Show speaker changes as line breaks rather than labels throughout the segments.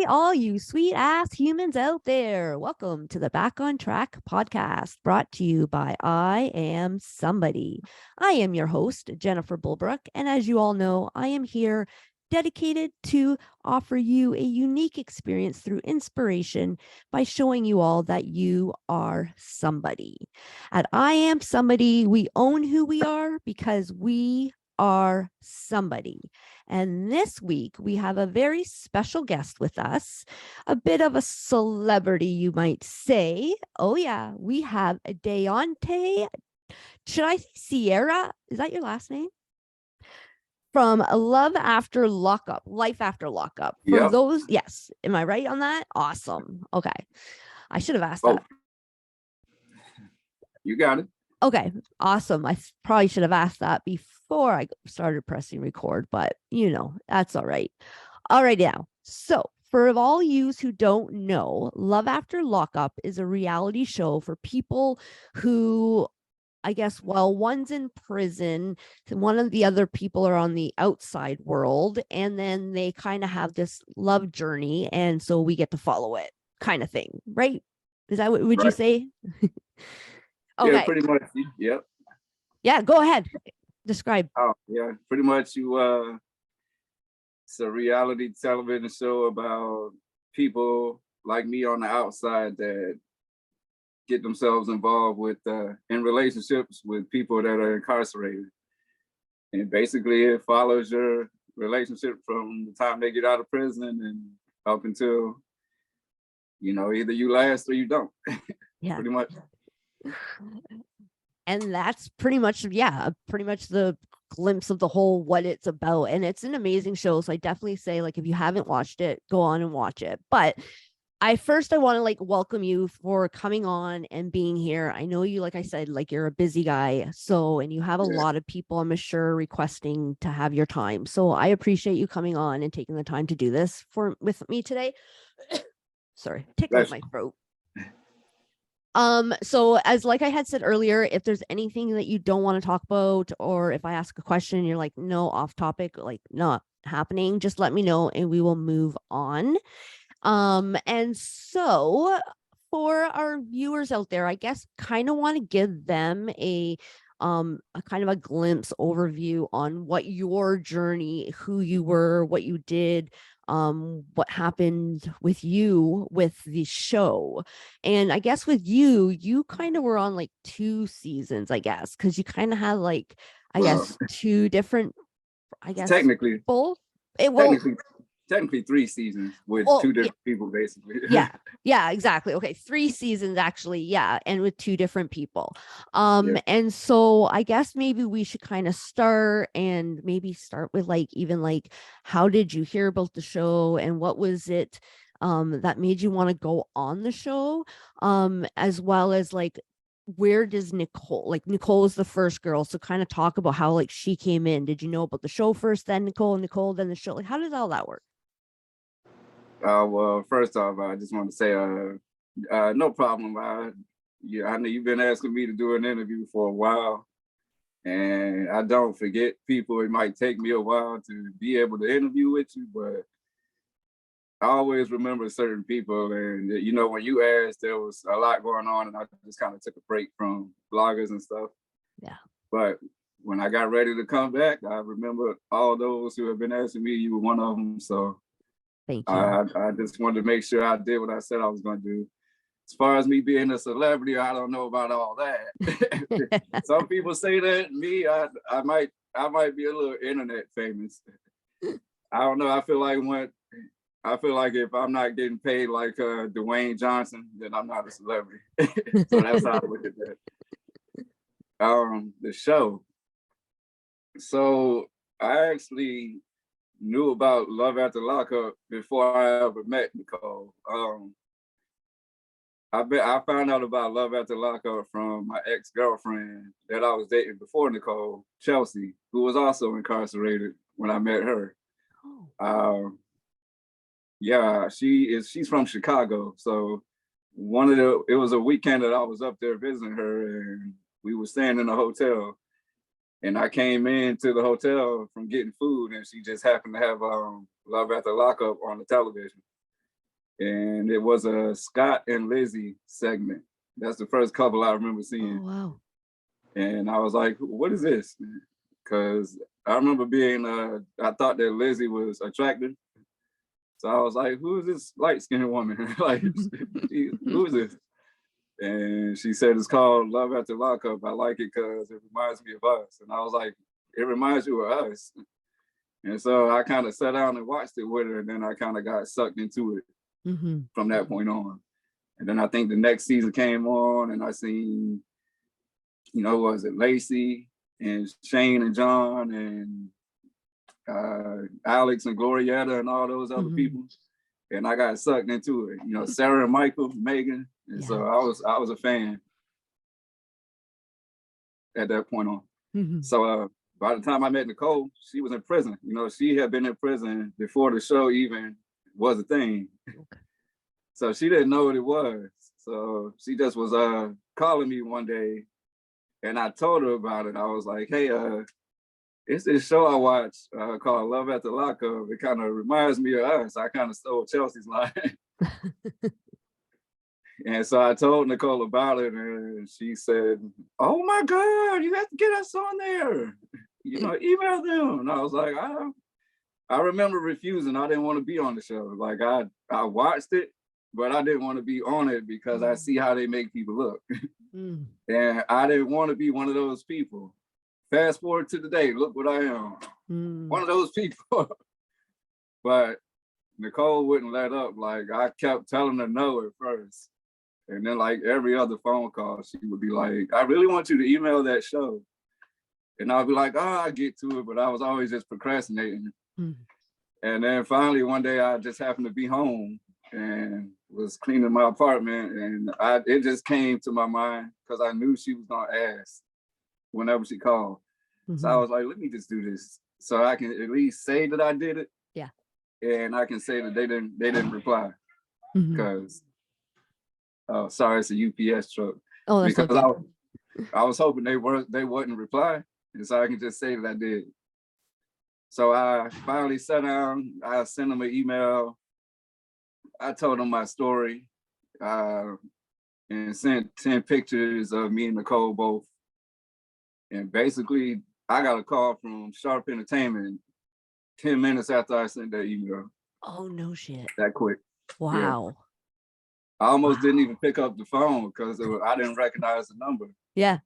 all you sweet ass humans out there. Welcome to the Back on Track podcast, brought to you by I Am Somebody. I am your host, Jennifer Bulbrook, and as you all know, I am here dedicated to offer you a unique experience through inspiration by showing you all that you are somebody. At I Am Somebody, we own who we are because we are somebody. And this week, we have a very special guest with us, a bit of a celebrity, you might say. Oh, yeah, we have a Daonte. Should I say Sierra? Is that your last name? From Love After Lockup, Life After Lockup. For
Yep.
those, yes. Am I right on that? Awesome. Okay. I should have asked
Oh,
that.
you got it.
Okay, awesome. I probably should have asked that before I started pressing record, but that's all right. All right, now. So, for all yous who don't know, Love After Lockup is a reality show for people who, I guess, while one's in prison, one of the other people are on the outside world, and then they kind of have this love journey, and so we get to follow it, kind of thing, right? Is that what would you
Right.
say?
Yeah,
Okay.
pretty much. Yep.
Yeah, go ahead. Describe.
Oh, yeah. Pretty much it's a reality television show about people like me on the outside that get themselves involved with in relationships with people that are incarcerated. And basically it follows your relationship from the time they get out of prison and up until, either you last or you don't.
Yeah.
Pretty much.
And that's pretty much the glimpse of the whole what it's about. And it's an amazing show. So I definitely say, like, if you haven't watched it, go on and watch it. But I want to welcome you for coming on and being here. I know you, like I said, like you're a busy guy. So, and you have a lot of people, I'm sure, requesting to have your time. So I appreciate you coming on and taking the time to do this with me today. Sorry, tickles my throat. So as like I had said earlier, if there's anything that you don't want to talk about, or if I ask a question and you're like, no, off topic, like not happening, just let me know and we will move on. And so for our viewers out there, I guess kind of want to give them a kind of a glimpse overview on what your journey, who you were, what you did, what happened with you with the show. And I guess with you kind of were on like 2 seasons, I guess, because you kind of had like, I guess 2 different, I guess
technically
full
technically 3 seasons with 2 different people, basically.
yeah, exactly. Okay, 3 seasons actually, yeah, and with 2 different people. And so I guess maybe we should kind of start with like, even like, how did you hear about the show and what was it that made you want to go on the show, as well as like, where does Nicole is the first girl, so kind of talk about how like she came in. Did you know about the show first, then Nicole, then the show? Like, how did all that work?
Well, first off, I just want to say, no problem. I know you've been asking me to do an interview for a while, and I don't forget people. It might take me a while to be able to interview with you, but I always remember certain people. And, when you asked, there was a lot going on, and I just kind of took a break from bloggers and stuff.
Yeah.
But when I got ready to come back, I remember all those who have been asking me. You were one of them. So
thank you.
I just wanted to make sure I did what I said I was going to do. As far as me being a celebrity, I don't know about all that. Some people say that. Me, I might be a little internet famous. I don't know. I feel like if I'm not getting paid like Dwayne Johnson, then I'm not a celebrity. So that's how I look at that. The show. So I actually knew about Love After Lockup before I ever met Nicole. I found out about Love After Lockup from my ex-girlfriend that I was dating before Nicole, Chelsea, who was also incarcerated when I met her. She's from Chicago. So it was a weekend that I was up there visiting her, and we were staying in a hotel. And I came into the hotel from getting food, and she just happened to have Love After Lockup on the television. and it was a Scott and Lizzie segment. That's the first couple I remember
Oh,
seeing.
wow.
And I was like, what is this? Because I remember being, I thought that Lizzie was attractive. So I was like, who is this light-skinned woman? Like, who is this? And she said, it's called Love After Lockup. I like it because it reminds me of us. And I was like, it reminds you of us. And so I kind of sat down and watched it with her, and then I kind of got sucked into it from that point on. And then I think the next season came on, and I seen, was it Lacey and Shane and John and Alex and Glorietta and all those other people. And I got sucked into it. Sarah and Michael, Megan. And so I was a fan at that point on. So by the time I met Nicole, she was in prison. She had been in prison before the show even was a thing. Okay. So she didn't know what it was. So she just was calling me one day, and I told her about it. I was like, hey, it's this show I watch called Love After Lockup. It kind of reminds me of us. I kind of stole Chelsea's line. And so I told Nicole about it, and she said, oh my God, you have to get us on there. Email them. And I was like, I remember refusing. I didn't want to be on the show. Like I watched it, but I didn't want to be on it because I see how they make people look. And I didn't want to be one of those people. Fast forward to today, look what I am. One of those people. But Nicole wouldn't let up. Like I kept telling her no at first. And then like every other phone call, she would be like, I really want you to email that show. And I'll be like, I'll get to it. But I was always just procrastinating. And then finally one day I just happened to be home and was cleaning my apartment. And it just came to my mind because I knew she was gonna ask whenever she called. So I was like, let me just do this. So I can at least say that I did it. Yeah. And I can say that they didn't reply. Because sorry, it's a UPS truck. Oh, that's because I was hoping they wouldn't reply. And so I can just say that I did. So I finally sat down, I sent them an email. I told them my story and sent 10 pictures of me and Nicole both. And basically, I got a call from Sharp Entertainment 10 minutes after I sent that email.
Oh, no shit.
That quick.
Wow.
Yeah. I almost didn't even pick up the phone because I didn't recognize the number. Yeah.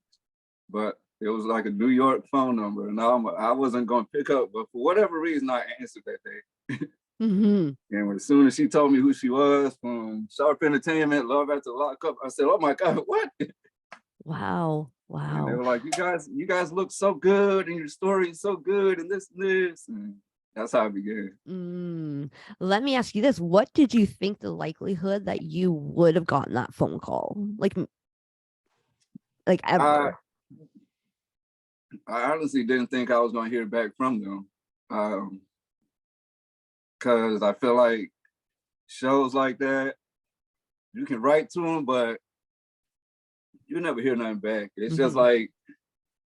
But it was like a New York phone number, and I wasn't going to pick up, but for whatever reason, I answered that day. And as soon as she told me who she was from Sharp Entertainment, Love After Lockup, I said, oh my God, what?
Wow.
And they were like, you guys look so good, and your story is so good, and this and this. And that's how it began.
Let me ask you this. What did you think the likelihood that you would have gotten that phone call? Like ever?
I honestly didn't think I was going to hear back from them. Because I feel like shows like that, you can write to them, but you never hear nothing back. It's just like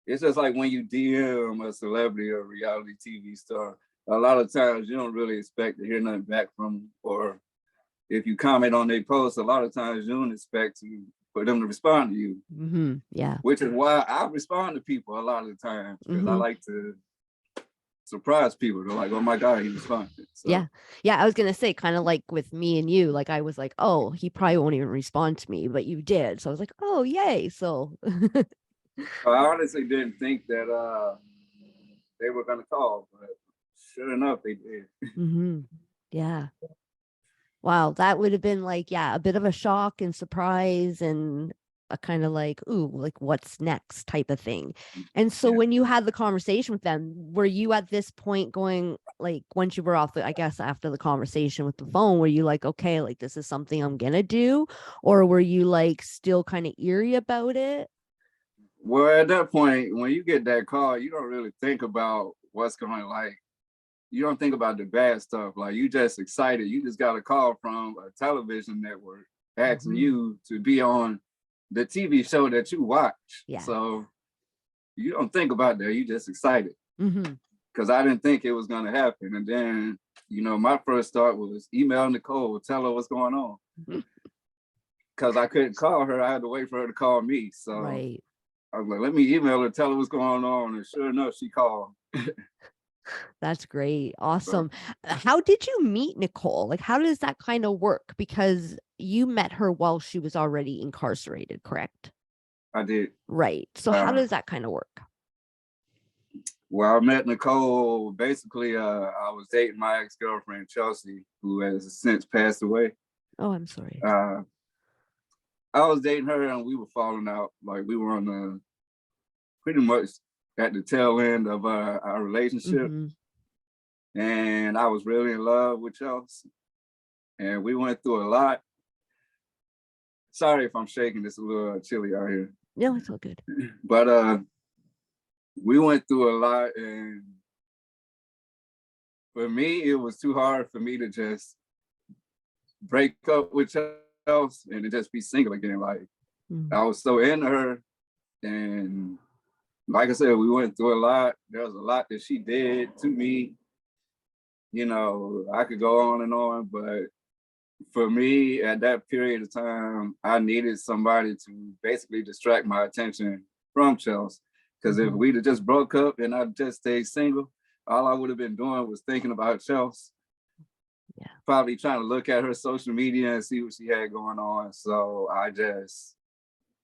when you DM a celebrity or reality TV star, a lot of times you don't really expect to hear nothing back from them. Or if you comment on their posts, a lot of times you don't expect for them to respond to you. Yeah. Which is why I respond to people a lot of the times, because I like to surprise people. They're like, oh my God, he responded. So.
Yeah. I was gonna say, kind of like with me and you, like I was like, oh, he probably won't even respond to me, but you did. So I was like, oh, yay. So
I honestly didn't think that they were gonna call, but sure enough, they did.
Yeah. Wow, that would have been like, a bit of a shock and surprise and a kind of like, ooh, like what's next type of thing. And so when you had the conversation with them, were you at this point going, like, once you were off I guess after the conversation with the phone, were you like, okay, like this is something I'm gonna do? Or were you like still kind of eerie about it?
Well, at that point, when you get that call, you don't really think about what's going on. You don't think about the bad stuff. Like, you just excited. You just got a call from a television network asking you to be on the TV show that you watch. Yeah. So you don't think about that. You just excited. Because I didn't think it was going to happen. And then my first thought was email Nicole, tell her what's going on. Because I couldn't call her. I had to wait for her to call me. So
Right.
I was like, let me email her, tell her what's going on. And sure enough, she called.
That's great. Awesome. How did you meet Nicole? Like, how does that kind of work? Because you met her while she was already incarcerated, correct?
I did.
Right. So how does that kind of work?
Well, I met Nicole. Basically, I was dating my ex-girlfriend, Chelsea, who has since passed away.
Oh, I'm sorry.
I was dating her and we were falling out. Like we were on pretty much at the tail end of our relationship. Mm-hmm. And I was really in love with Chelsea. And we went through a lot. Sorry if I'm shaking, it's a little chilly out here.
No, it's all good.
But we went through a lot, and for me, it was too hard for me to just break up with Chelsea and to just be single again. Like I was so into her, and like I said, we went through a lot. There was a lot that she did to me. I could go on and on, but for me, at that period of time, I needed somebody to basically distract my attention from Chelsea. Because if we'd have just broke up and I just stayed single, all I would have been doing was thinking about Chelsea. Yeah. Probably trying to look at her social media and see what she had going on. So I just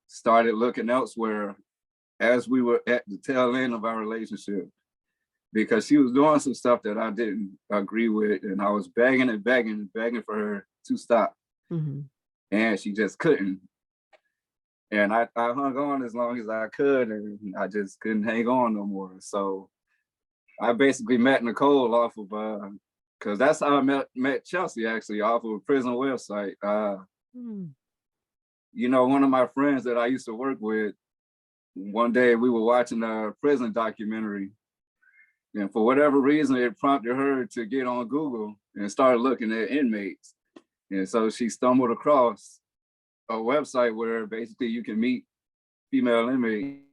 started looking elsewhere as we were at the tail end of our relationship, because she was doing some stuff that I didn't agree with. And I was begging for her to stop. And she just couldn't. And I hung on as long as I could, and I just couldn't hang on no more. So I basically met Nicole off of, because that's how I met Chelsea, actually, off of a prison website. One of my friends that I used to work with, one day we were watching a prison documentary. And for whatever reason, it prompted her to get on Google and start looking at inmates. And so she stumbled across a website where basically you can meet female inmates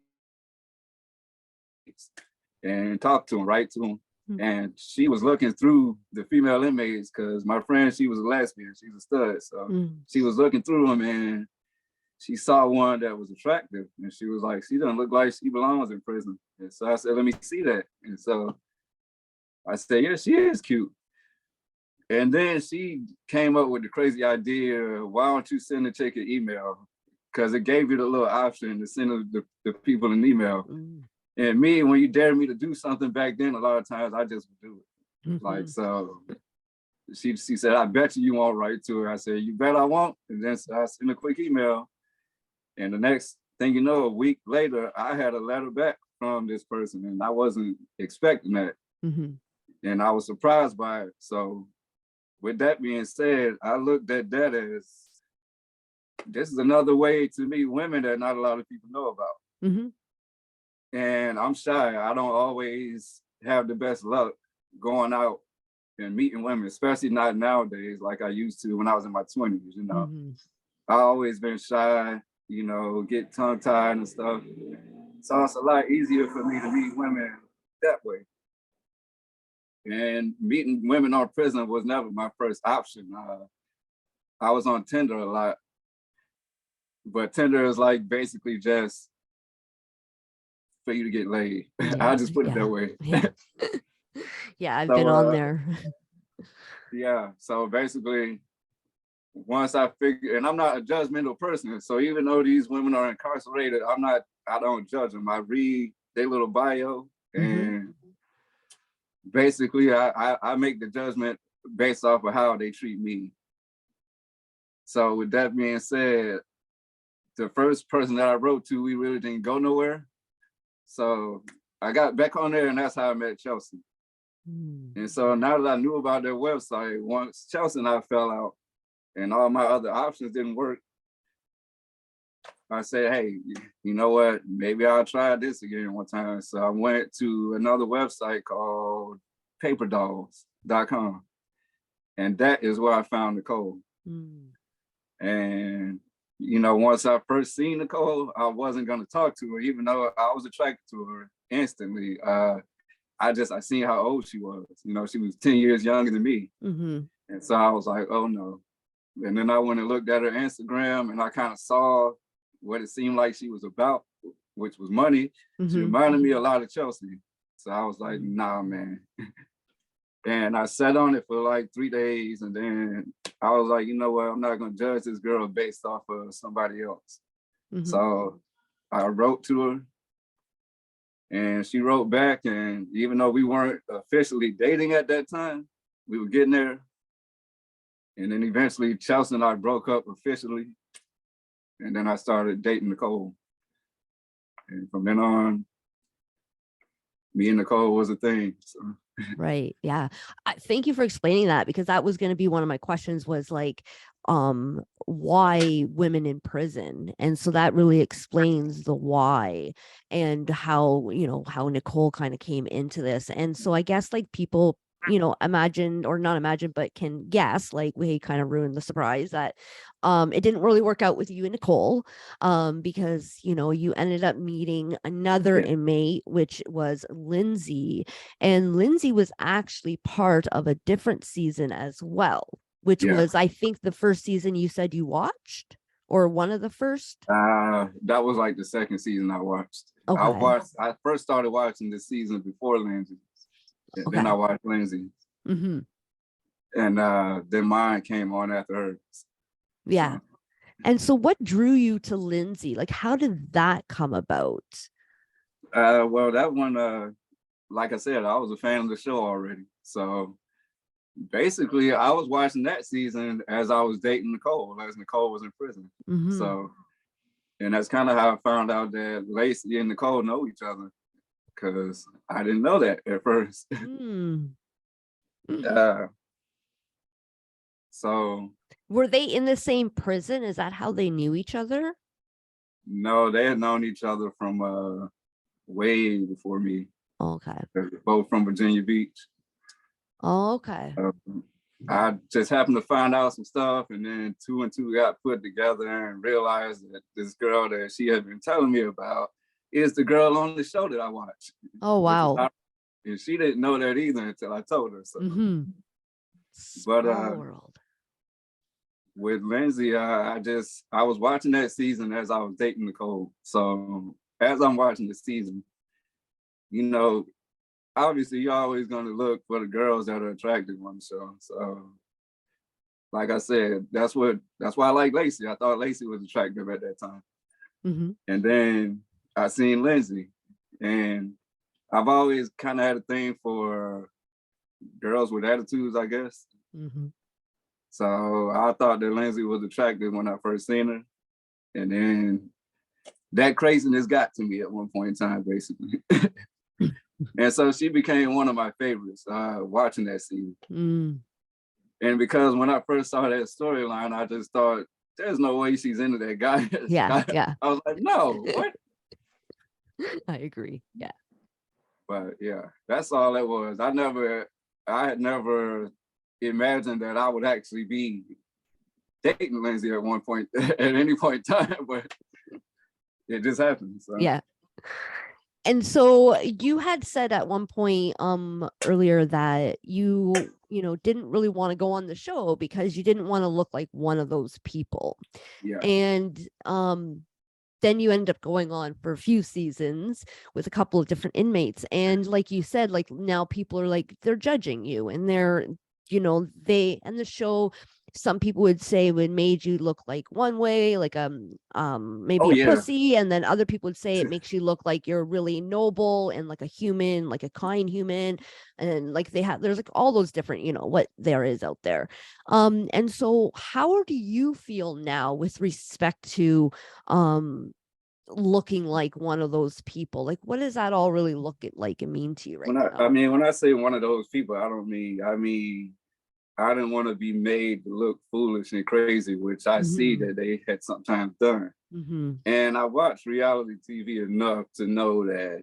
and talk to them, write to them. And she was looking through the female inmates because my friend, she was a lesbian, she's a stud. So she was looking through them and she saw one that was attractive. And she was like, she doesn't look like she belongs in prison. And so I said, let me see that. And so I said, yeah, she is cute. And then she came up with the crazy idea, why don't you send a chick an email? Because it gave you the little option to send the people an email. And me, when you dared me to do something back then, a lot of times I just would do it. Like, so she said, I bet you won't write to her. I said, you bet I won't. And then I sent a quick email. And the next thing you know, a week later, I had a letter back from this person, and I wasn't expecting that. And I was surprised by it. So with that being said, I looked at that as, this is another way to meet women that not a lot of people know about. And I'm shy. I don't always have the best luck going out and meeting women, especially not nowadays like I used to when I was in my 20s, I always been shy, get tongue-tied and stuff. So it's a lot easier for me to meet women that way. And meeting women on prison was never my first option. I was on Tinder a lot, but Tinder is like basically just for you to get laid. Yeah, I just put it that way.
Yeah, I've been on there.
Yeah, so basically, once I figured, and I'm not a judgmental person, so even though these women are incarcerated, I don't judge them. I read their little bio, and basically I make the judgment based off of how they treat me. So with that being said, the first person that I wrote to, we really didn't go nowhere. So I got back on there, and that's how I met Chelsea. And so now that I knew about their website, once Chelsea and I fell out and all my other options didn't work, I said, hey, you know what? Maybe I'll try this again one time. So I went to another website called paperdolls.com. And that is where I found Nicole. And, once I first seen Nicole, I wasn't going to talk to her, even though I was attracted to her instantly. I seen how old she was. You know, she was 10 years younger than me.
Mm-hmm.
And so I was like, oh no. And then I went and looked at her Instagram, and I kind of saw what it seemed like she was about, which was money. She
Mm-hmm.
reminded me a lot of Chelsea. So I was like, nah, man. And I sat on it for like 3 days. And then I was like, you know what? I'm not going to judge this girl based off of somebody else.
Mm-hmm.
So I wrote to her, and she wrote back. And even though we weren't officially dating at that time, we were getting there. And then eventually Chelsea and I broke up officially. And then I started dating Nicole. And from then on, me and Nicole was a thing. So.
Right. Yeah. Thank you for explaining that, because that was going to be one of my questions, was like, why women in prison? And so that really explains the why and how, how Nicole kind of came into this. And so I guess like people, imagine, or not imagine, but can guess, like we kind of ruined the surprise that it didn't really work out with you and Nicole, because you ended up meeting another inmate, which was Lindsay, and Lindsay was actually part of a different season as well, which was, I think, the first season you said you watched, or one of the first.
That was like the second season I watched.
Okay.
I first started watching this season before Lindsay. And then I watched Lindsay.
Mm-hmm.
And then mine came on after hers.
Yeah. So. And so what drew you to Lindsay? Like, how did that come about?
Well, that one, like I said, I was a fan of the show already. So basically, I was watching that season as I was dating Nicole, as Nicole was in prison. Mm-hmm. So, and that's kind of how I found out that Lacey and Nicole know each other, because I didn't know that at first. So.
Were they in the same prison? Is that how they knew each other?
No, they had known each other from way before me.
Okay.
They're both from Virginia Beach.
Oh, okay.
I just happened to find out some stuff, and then 2 and 2 got put together and realized that this girl that she had been telling me about is the girl on the show that I watch.
Oh, wow.
And she didn't know that either until I told her. So. Mm-hmm. But
world.
With Lindsay, I was watching that season as I was dating Nicole. So as I'm watching the season, obviously you're always going to look for the girls that are attractive on the show. So like I said, that's why I like Lacey. I thought Lacey was attractive at that time. Mm-hmm. And then I seen Lindsay, and I've always kind of had a thing for girls with attitudes, I guess. Mm-hmm. So I thought that Lindsay was attractive when I first seen her. And then that craziness got to me at one point in time, basically. And so she became one of my favorites watching that season. Mm. And because when I first saw that storyline, I just thought, there's no way she's into that guy.
Yeah.
I was like, no, what?
I agree. Yeah.
But yeah, that's all it was. I had never imagined that I would actually be dating Lindsay at one point, at any point in time, but it just happened. So.
Yeah. And so you had said at one point earlier that you didn't really want to go on the show because you didn't want to look like one of those people. Yeah. And then you end up going on for a few seasons with a couple of different inmates. And like you said, like now people are like, they're judging you, and they're, and the show, some people would say would made you look like one way, like maybe a pussy, and then other people would say it makes you look like you're really noble and like a human, like a kind human, and like there's like all those different, what there is out there. And so how do you feel now with respect to looking like one of those people? Like, what does that all really look like and mean to you right now?
I mean, when I say one of those people, I mean I didn't want to be made to look foolish and crazy, which I see that they had sometimes done. Mm-hmm. And I watch reality TV enough to know that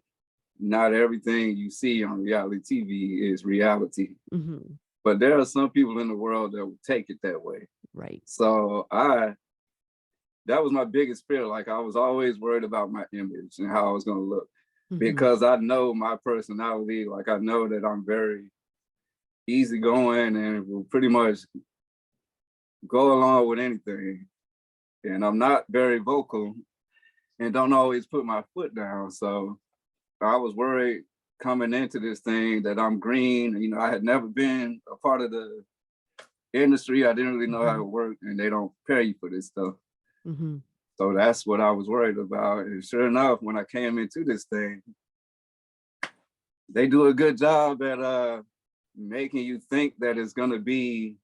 not everything you see on reality TV is reality. Mm-hmm. But there are some people in the world that will take it that way.
Right.
So that was my biggest fear. Like, I was always worried about my image and how I was going to look. because I know my personality. Like I know that I'm very easygoing and will pretty much go along with anything. And I'm not very vocal and don't always put my foot down. So I was worried coming into this thing that I'm green. You know, I had never been a part of the industry. I didn't really know how it worked, and they don't prepare you for this stuff. So that's what I was worried about. And sure enough, when I came into this thing, they do a good job at making you think that it's gonna be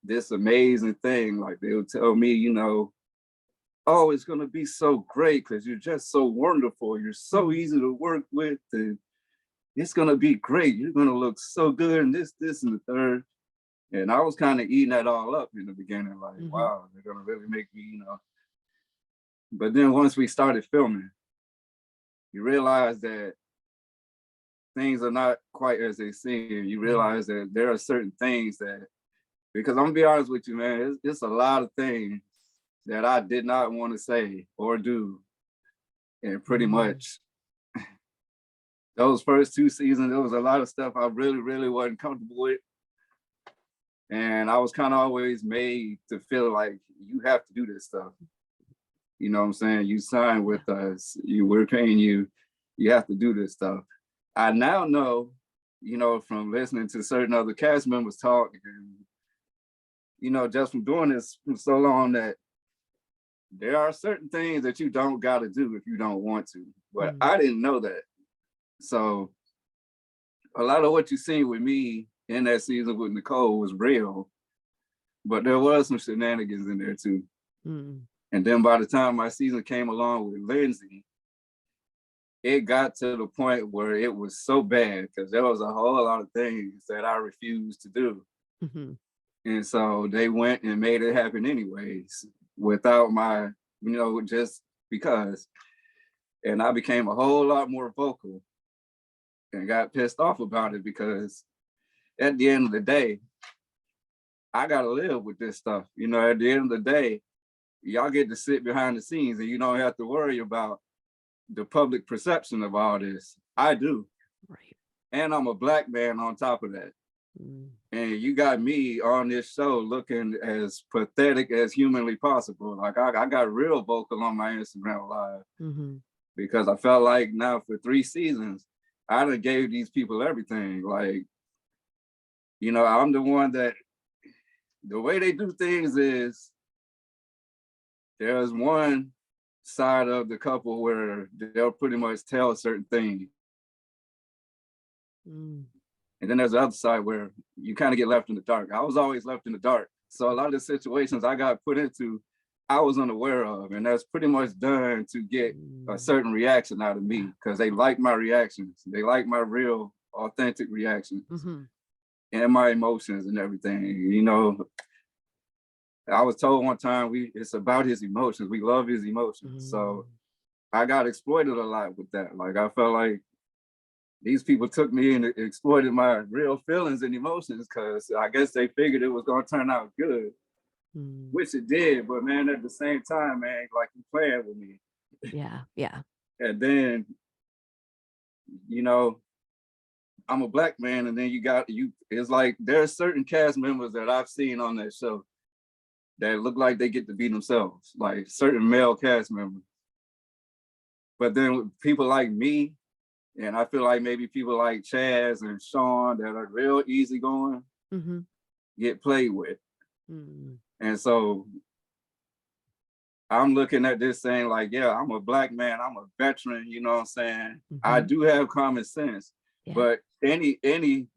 this amazing thing. Like they'll tell me, you know, oh, it's gonna be so great because you're just so wonderful. You're so easy to work with, and it's gonna be great. You're gonna look so good, and this, and the third. And I was kind of eating that all up in the beginning, like, wow, they're gonna really make me, you know. But then once we started filming, you realize that things are not quite as they seem. You realize that there are certain things that, because I'm gonna be honest with you, man, it's a lot of things that I did not want to say or do. And pretty much those first 2 seasons, there was a lot of stuff I really, really wasn't comfortable with. And I was kind of always made to feel like you have to do this stuff. You know what I'm saying? You signed with us, we're paying you, you have to do this stuff. I now know, you know, from listening to certain other cast members talk, and, you know, just from doing this for so long, that there are certain things that you don't got to do if you don't want to. But I didn't know that. So a lot of what you seen with me in that season with Nicole was real, but there was some shenanigans in there too. And then by the time my season came along with Lindsay, it got to the point where it was so bad because there was a whole lot of things that I refused to do. And so they went and made it happen anyways, without my, you know, just because. And I became a whole lot more vocal and got pissed off about it because at the end of the day, I gotta live with this stuff. You know, at the end of the day, y'all get to sit behind the scenes and you don't have to worry about the public perception of all this. I do.
Right.
And I'm a Black man on top of that. And you got me on this show looking as pathetic as humanly possible. Like I got real vocal on my Instagram live because I felt like now for 3 seasons, I done gave these people everything. Like, you know, I'm the one that, the way they do things is there's one side of the couple where they'll pretty much tell certain things. And then there's the other side where you kind of get left in the dark. I was always left in the dark. So a lot of the situations I got put into, I was unaware of. And that's pretty much done to get a certain reaction out of me because they like my reactions. They like my real, authentic reactions and my emotions and everything. You know, I was told one time, it's about his emotions. We love his emotions. So I got exploited a lot with that. Like I felt like these people took me and exploited my real feelings and emotions because I guess they figured it was gonna turn out good, which it did. But man, at the same time, man, like you playing with me.
Yeah.
And then, you know, I'm a Black man, and then it's like there's certain cast members that I've seen on that show that look like they get to be themselves, like certain male cast members. But then with people like me, and I feel like maybe people like Chaz and Sean that are real easygoing get played with. And so I'm looking at this saying like, yeah, I'm a Black man, I'm a veteran, you know what I'm saying? I do have common sense, but it's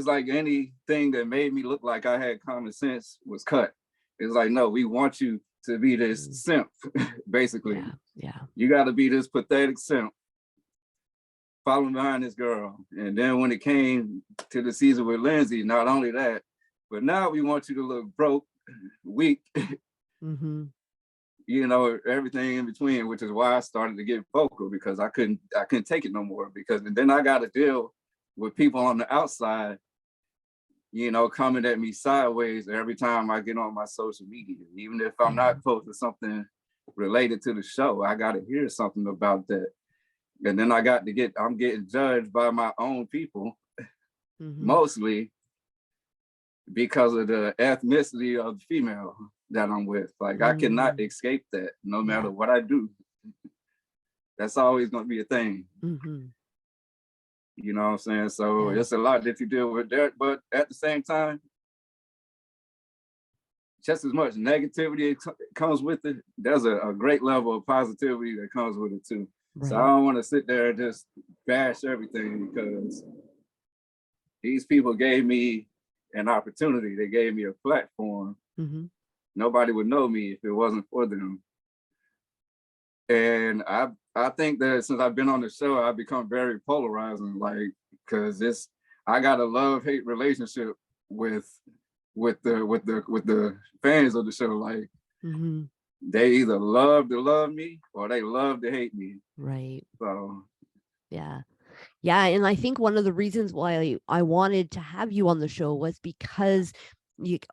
like anything that made me look like I had common sense was cut. It's like, no, we want you to be this simp, basically. You gotta be this pathetic simp following behind this girl. And then when it came to the season with Lindsay, not only that, but now we want you to look broke, weak, you know, everything in between, which is why I started to get vocal because I couldn't take it no more because then I got to deal with people on the outside, you know, coming at me sideways every time I get on my social media. Even if I'm not posting something related to the show, I got to hear something about that. And then I'm getting judged by my own people, mostly because of the ethnicity of the female that I'm with. Like I cannot escape that no matter what I do. That's always going to be a thing. You know what I'm saying? So it's a lot that you deal with there, but at the same time, just as much negativity comes with it, there's a great level of positivity that comes with it too. Right. So I don't want to sit there and just bash everything, because these people gave me an opportunity. They gave me a platform. Nobody would know me if it wasn't for them. And I think that since I've been on the show, I've become very polarizing, like, because I got a love-hate relationship with the fans of the show. Like they either love to love me or they love to hate me.
Right.
So
yeah. And I think one of the reasons why I wanted to have you on the show was because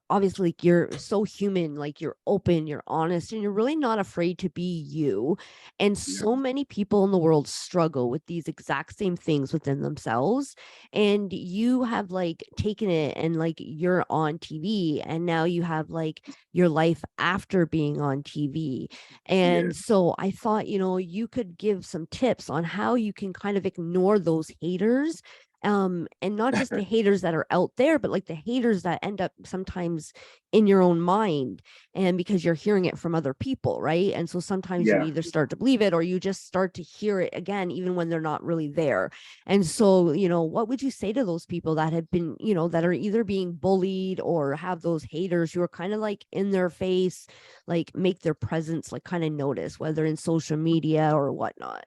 obviously you're so human, like you're open, you're honest, and you're really not afraid to be you. And so many people in the world struggle with these exact same things within themselves. And you have like taken it, and like you're on TV, and now you have like your life after being on TV. And so I thought, you could give some tips on how you can kind of ignore those haters, and not just the haters that are out there, but like the haters that end up sometimes in your own mind, and because you're hearing it from other people, right? And so sometimes you either start to believe it or you just start to hear it again, even when they're not really there. And so, what would you say to those people that have been, that are either being bullied or have those haters who are kind of like in their face, like make their presence like kind of notice, whether in social media or whatnot?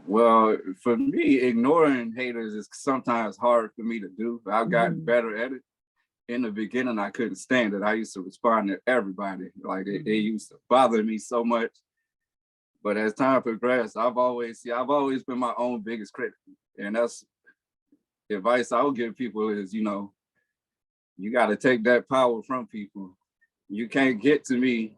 Well, for me, ignoring haters is sometimes hard for me to do. I've gotten better at it. In the beginning, I couldn't stand it. I used to respond to everybody. Like it used to bother me so much. But as time progressed, I've always been my own biggest critic. And that's advice I would give people is, you got to take that power from people. You can't get to me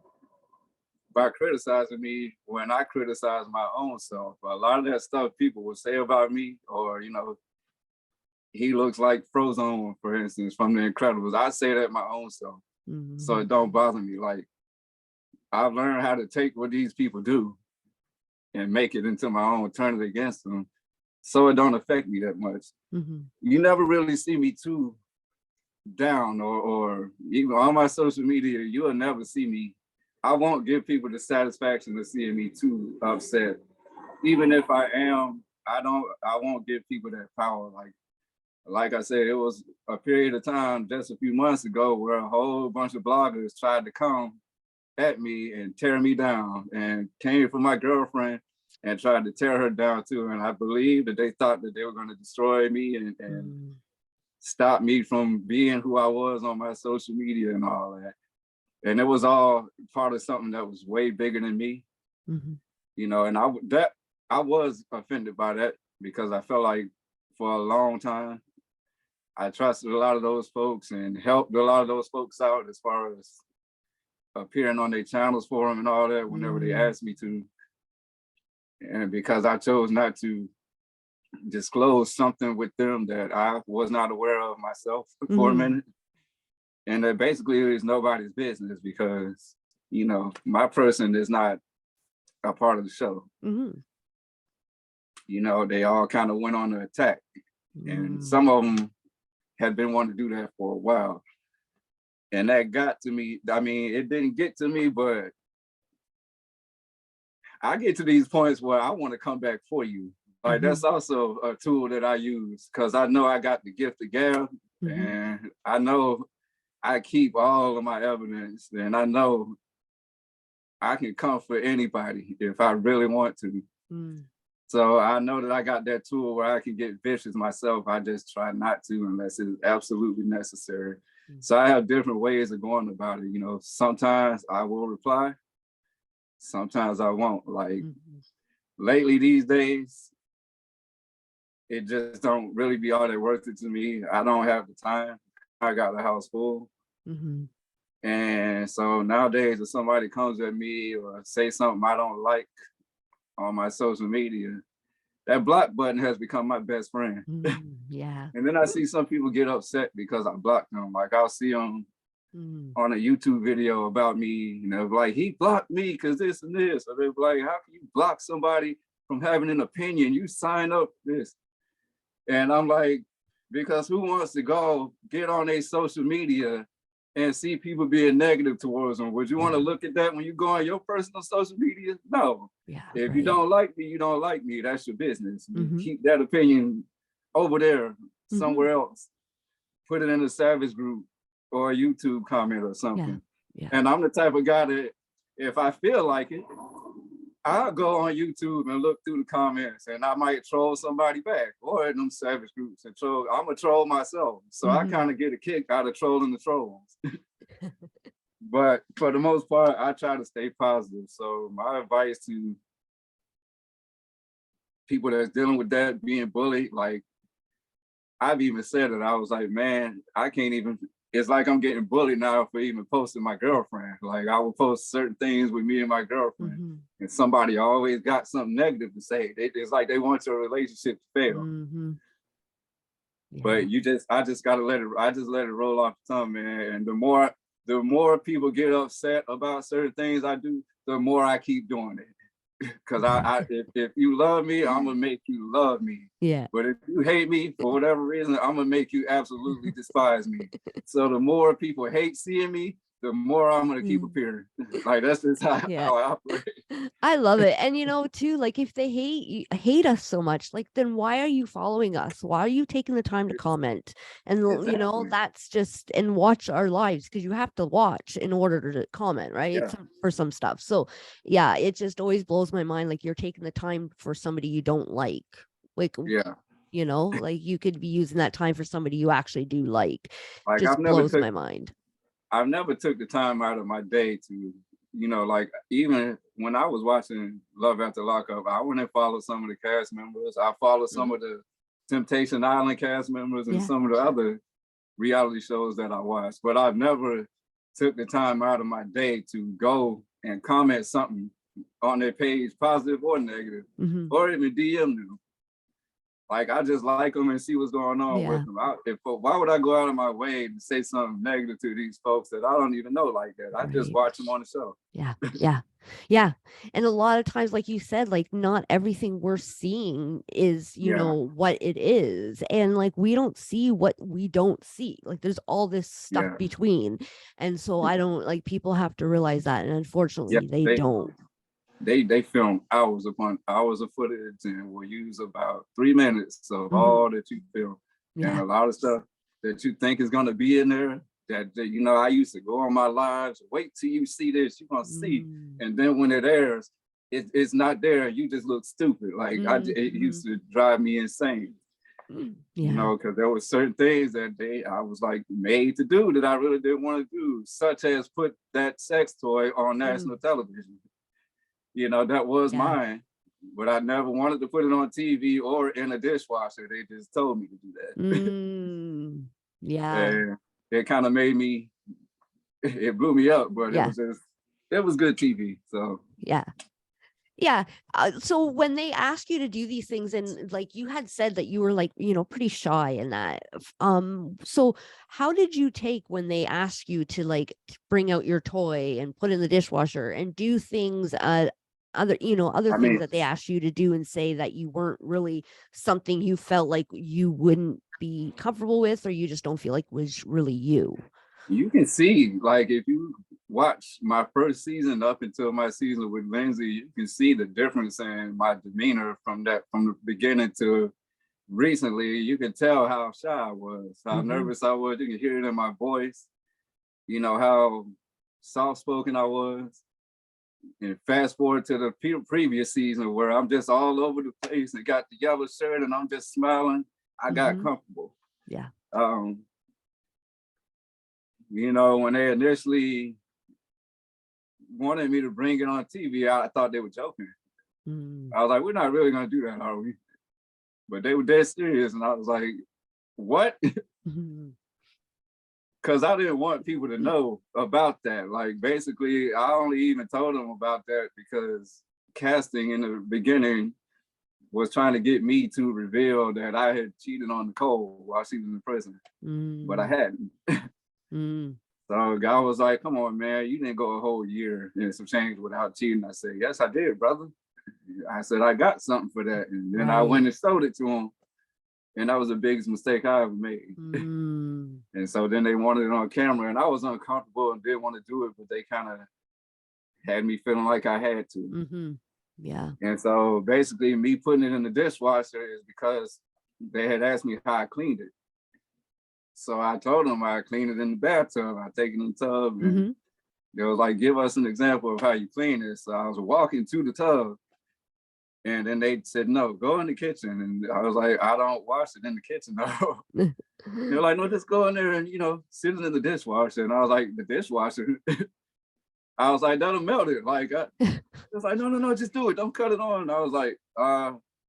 by criticizing me when I criticize my own self. A lot of that stuff people will say about me, or, he looks like Frozone, for instance, from The Incredibles. I say that my own self. So it don't bother me. Like, I've learned how to take what these people do and make it into my own, turn it against them, so it don't affect me that much. You never really see me too down, or even on my social media, you will never see me. I won't give people the satisfaction of seeing me too upset. Even if I am, I won't give people that power. Like I said, it was a period of time just a few months ago where a whole bunch of bloggers tried to come at me and tear me down, and came for my girlfriend and tried to tear her down too. And I believe that they thought that they were going to destroy me and stop me from being who I was on my social media and all that. And it was all part of something that was way bigger than me, and I was offended by that, because I felt like for a long time, I trusted a lot of those folks and helped a lot of those folks out as far as appearing on their channels for them and all that whenever they asked me to. And because I chose not to disclose something with them that I was not aware of myself for a minute. And that basically is nobody's business, because, my person is not a part of the show. They all kind of went on the attack. And some of them had been wanting to do that for a while. And that got to me. I mean, it didn't get to me, but I get to these points where I want to come back for you. Like that's also a tool that I use, because I know I got the gift of gab, and I know I keep all of my evidence, and I know I can come for anybody if I really want to. So I know that I got that tool where I can get vicious myself. I just try not to unless it's absolutely necessary. So I have different ways of going about it. Sometimes I will reply, sometimes I won't. Like lately these days, it just don't really be all that worth it to me. I don't have the time. I got a house full. And so nowadays, if somebody comes at me or say something I don't like on my social media, that block button has become my best friend.
Yeah.
And then I see some people get upset because I blocked them. Like I'll see them on a YouTube video about me, like he blocked me because this and this. Or they're like, how can you block somebody from having an opinion? You sign up for this. And I'm like, because who wants to go get on a social media and see people being negative towards them? Would you want to look at that when you go on your personal social media? No.
Yeah.
If you don't like me, you don't like me. That's your business. Keep that opinion over there somewhere else. Put it in a Savage group or a YouTube comment or something.
Yeah.
And I'm the type of guy that if I feel like it, I'll go on YouTube and look through the comments, and I might troll somebody back or in them Savage groups and troll. I'm a troll myself. So I kind of get a kick out of trolling the trolls. But for the most part, I try to stay positive. So my advice to people that's dealing with that, being bullied, like I've even said it. I was like, man, I can't even, it's like I'm getting bullied now for even posting my girlfriend. Like I will post certain things with me and my girlfriend, and somebody always got something negative to say. It's like they want your relationship to fail. But I just gotta let it roll off the tongue, man. And the more people get upset about certain things I do, the more I keep doing it. Because if you love me, I'm gonna make you love me.
Yeah.
But if you hate me for whatever reason, I'm gonna make you absolutely despise me. So the more people hate seeing me, the more I'm gonna keep appearing. Like that's just how I operate.
I love it. And too, like if they hate us so much, like then why are you following us? Why are you taking the time to comment? And that's just, and watch our lives, because you have to watch in order to comment, right? It's for some stuff. So yeah, it just always blows my mind. Like you're taking the time for somebody you don't like. Like like you could be using that time for somebody you actually do like. Just blows my mind.
I've never took the time out of my day to, like even when I was watching Love After Lockup, I went and followed some of the cast members. I followed some of the Temptation Island cast members and some of the other reality shows that I watched. But I've never took the time out of my day to go and comment something on their page, positive or negative, or even DM them. Like I just like them and see what's going on with them. Why would I go out of my way to say something negative to these folks that I don't even know like that? I just watch them on the show.
Yeah. And a lot of times, like you said, like not everything we're seeing is, what it is. And like we don't see what we don't see. Like there's all this stuff between. And so I don't, like, people have to realize that. And unfortunately, they don't.
They film hours upon hours of footage and will use about 3 minutes of all that you film. And a lot of stuff that you think is going to be in there that I used to go on my lives, wait till you see this, you're going to see. And then when it airs, it's not there. You just look stupid. Like it used to drive me insane. Because there were certain things that I was like made to do that I really didn't want to do, such as put that sex toy on national television. That was mine, but I never wanted to put it on TV or in a dishwasher. They just told me to do that. And it kind of made me, it blew me up, but it was good TV. So
so when they ask you to do these things, and like you had said that you were like, pretty shy in that. So how did you take when they ask you to like bring out your toy and put in the dishwasher and do things, other things that they asked you to do, and say that you weren't really something you felt like you wouldn't be comfortable with, or you just don't feel like was really you?
You can see, like if you watch my first season up until my season with Lindsay, you can see the difference in my demeanor from the beginning to recently. You can tell how shy I was, how nervous I was. You can hear it in my voice, how soft-spoken I was. And fast forward to the previous season where I'm just all over the place and got the yellow shirt and I'm just smiling. I got comfortable. When they initially wanted me to bring it on TV, I thought they were joking. I was like, we're not really going to do that, are we? But they were dead serious. And I was like, what? Because I didn't want people to know about that. Like, basically, I only even told them about that because casting in the beginning, was trying to get me to reveal that I had cheated on Nicole while she was in prison, but I hadn't. So God was like, come on, man, you didn't go a whole year and some change without cheating. I said, yes, I did, brother. I said, I got something for that. And then I went and sold it to him. And that was the biggest mistake I ever made. And so then they wanted it on camera, and I was uncomfortable and didn't want to do it, but they kind of had me feeling like I had to.
Yeah.
And so basically me putting it in the dishwasher is because they had asked me how I cleaned it. So I told them I cleaned it in the bathtub. I take it in the tub, and they was like, give us an example of how you clean it. So I was walking to the tub, and then they said, no, go in the kitchen. And I was like, I don't wash it in the kitchen, no. They're like, no, just go in there and, you know, sit it in the dishwasher. And I was like, the dishwasher? I was like, that'll melt it. Like, I was like, no, just do it. Don't cut it on. And I was like,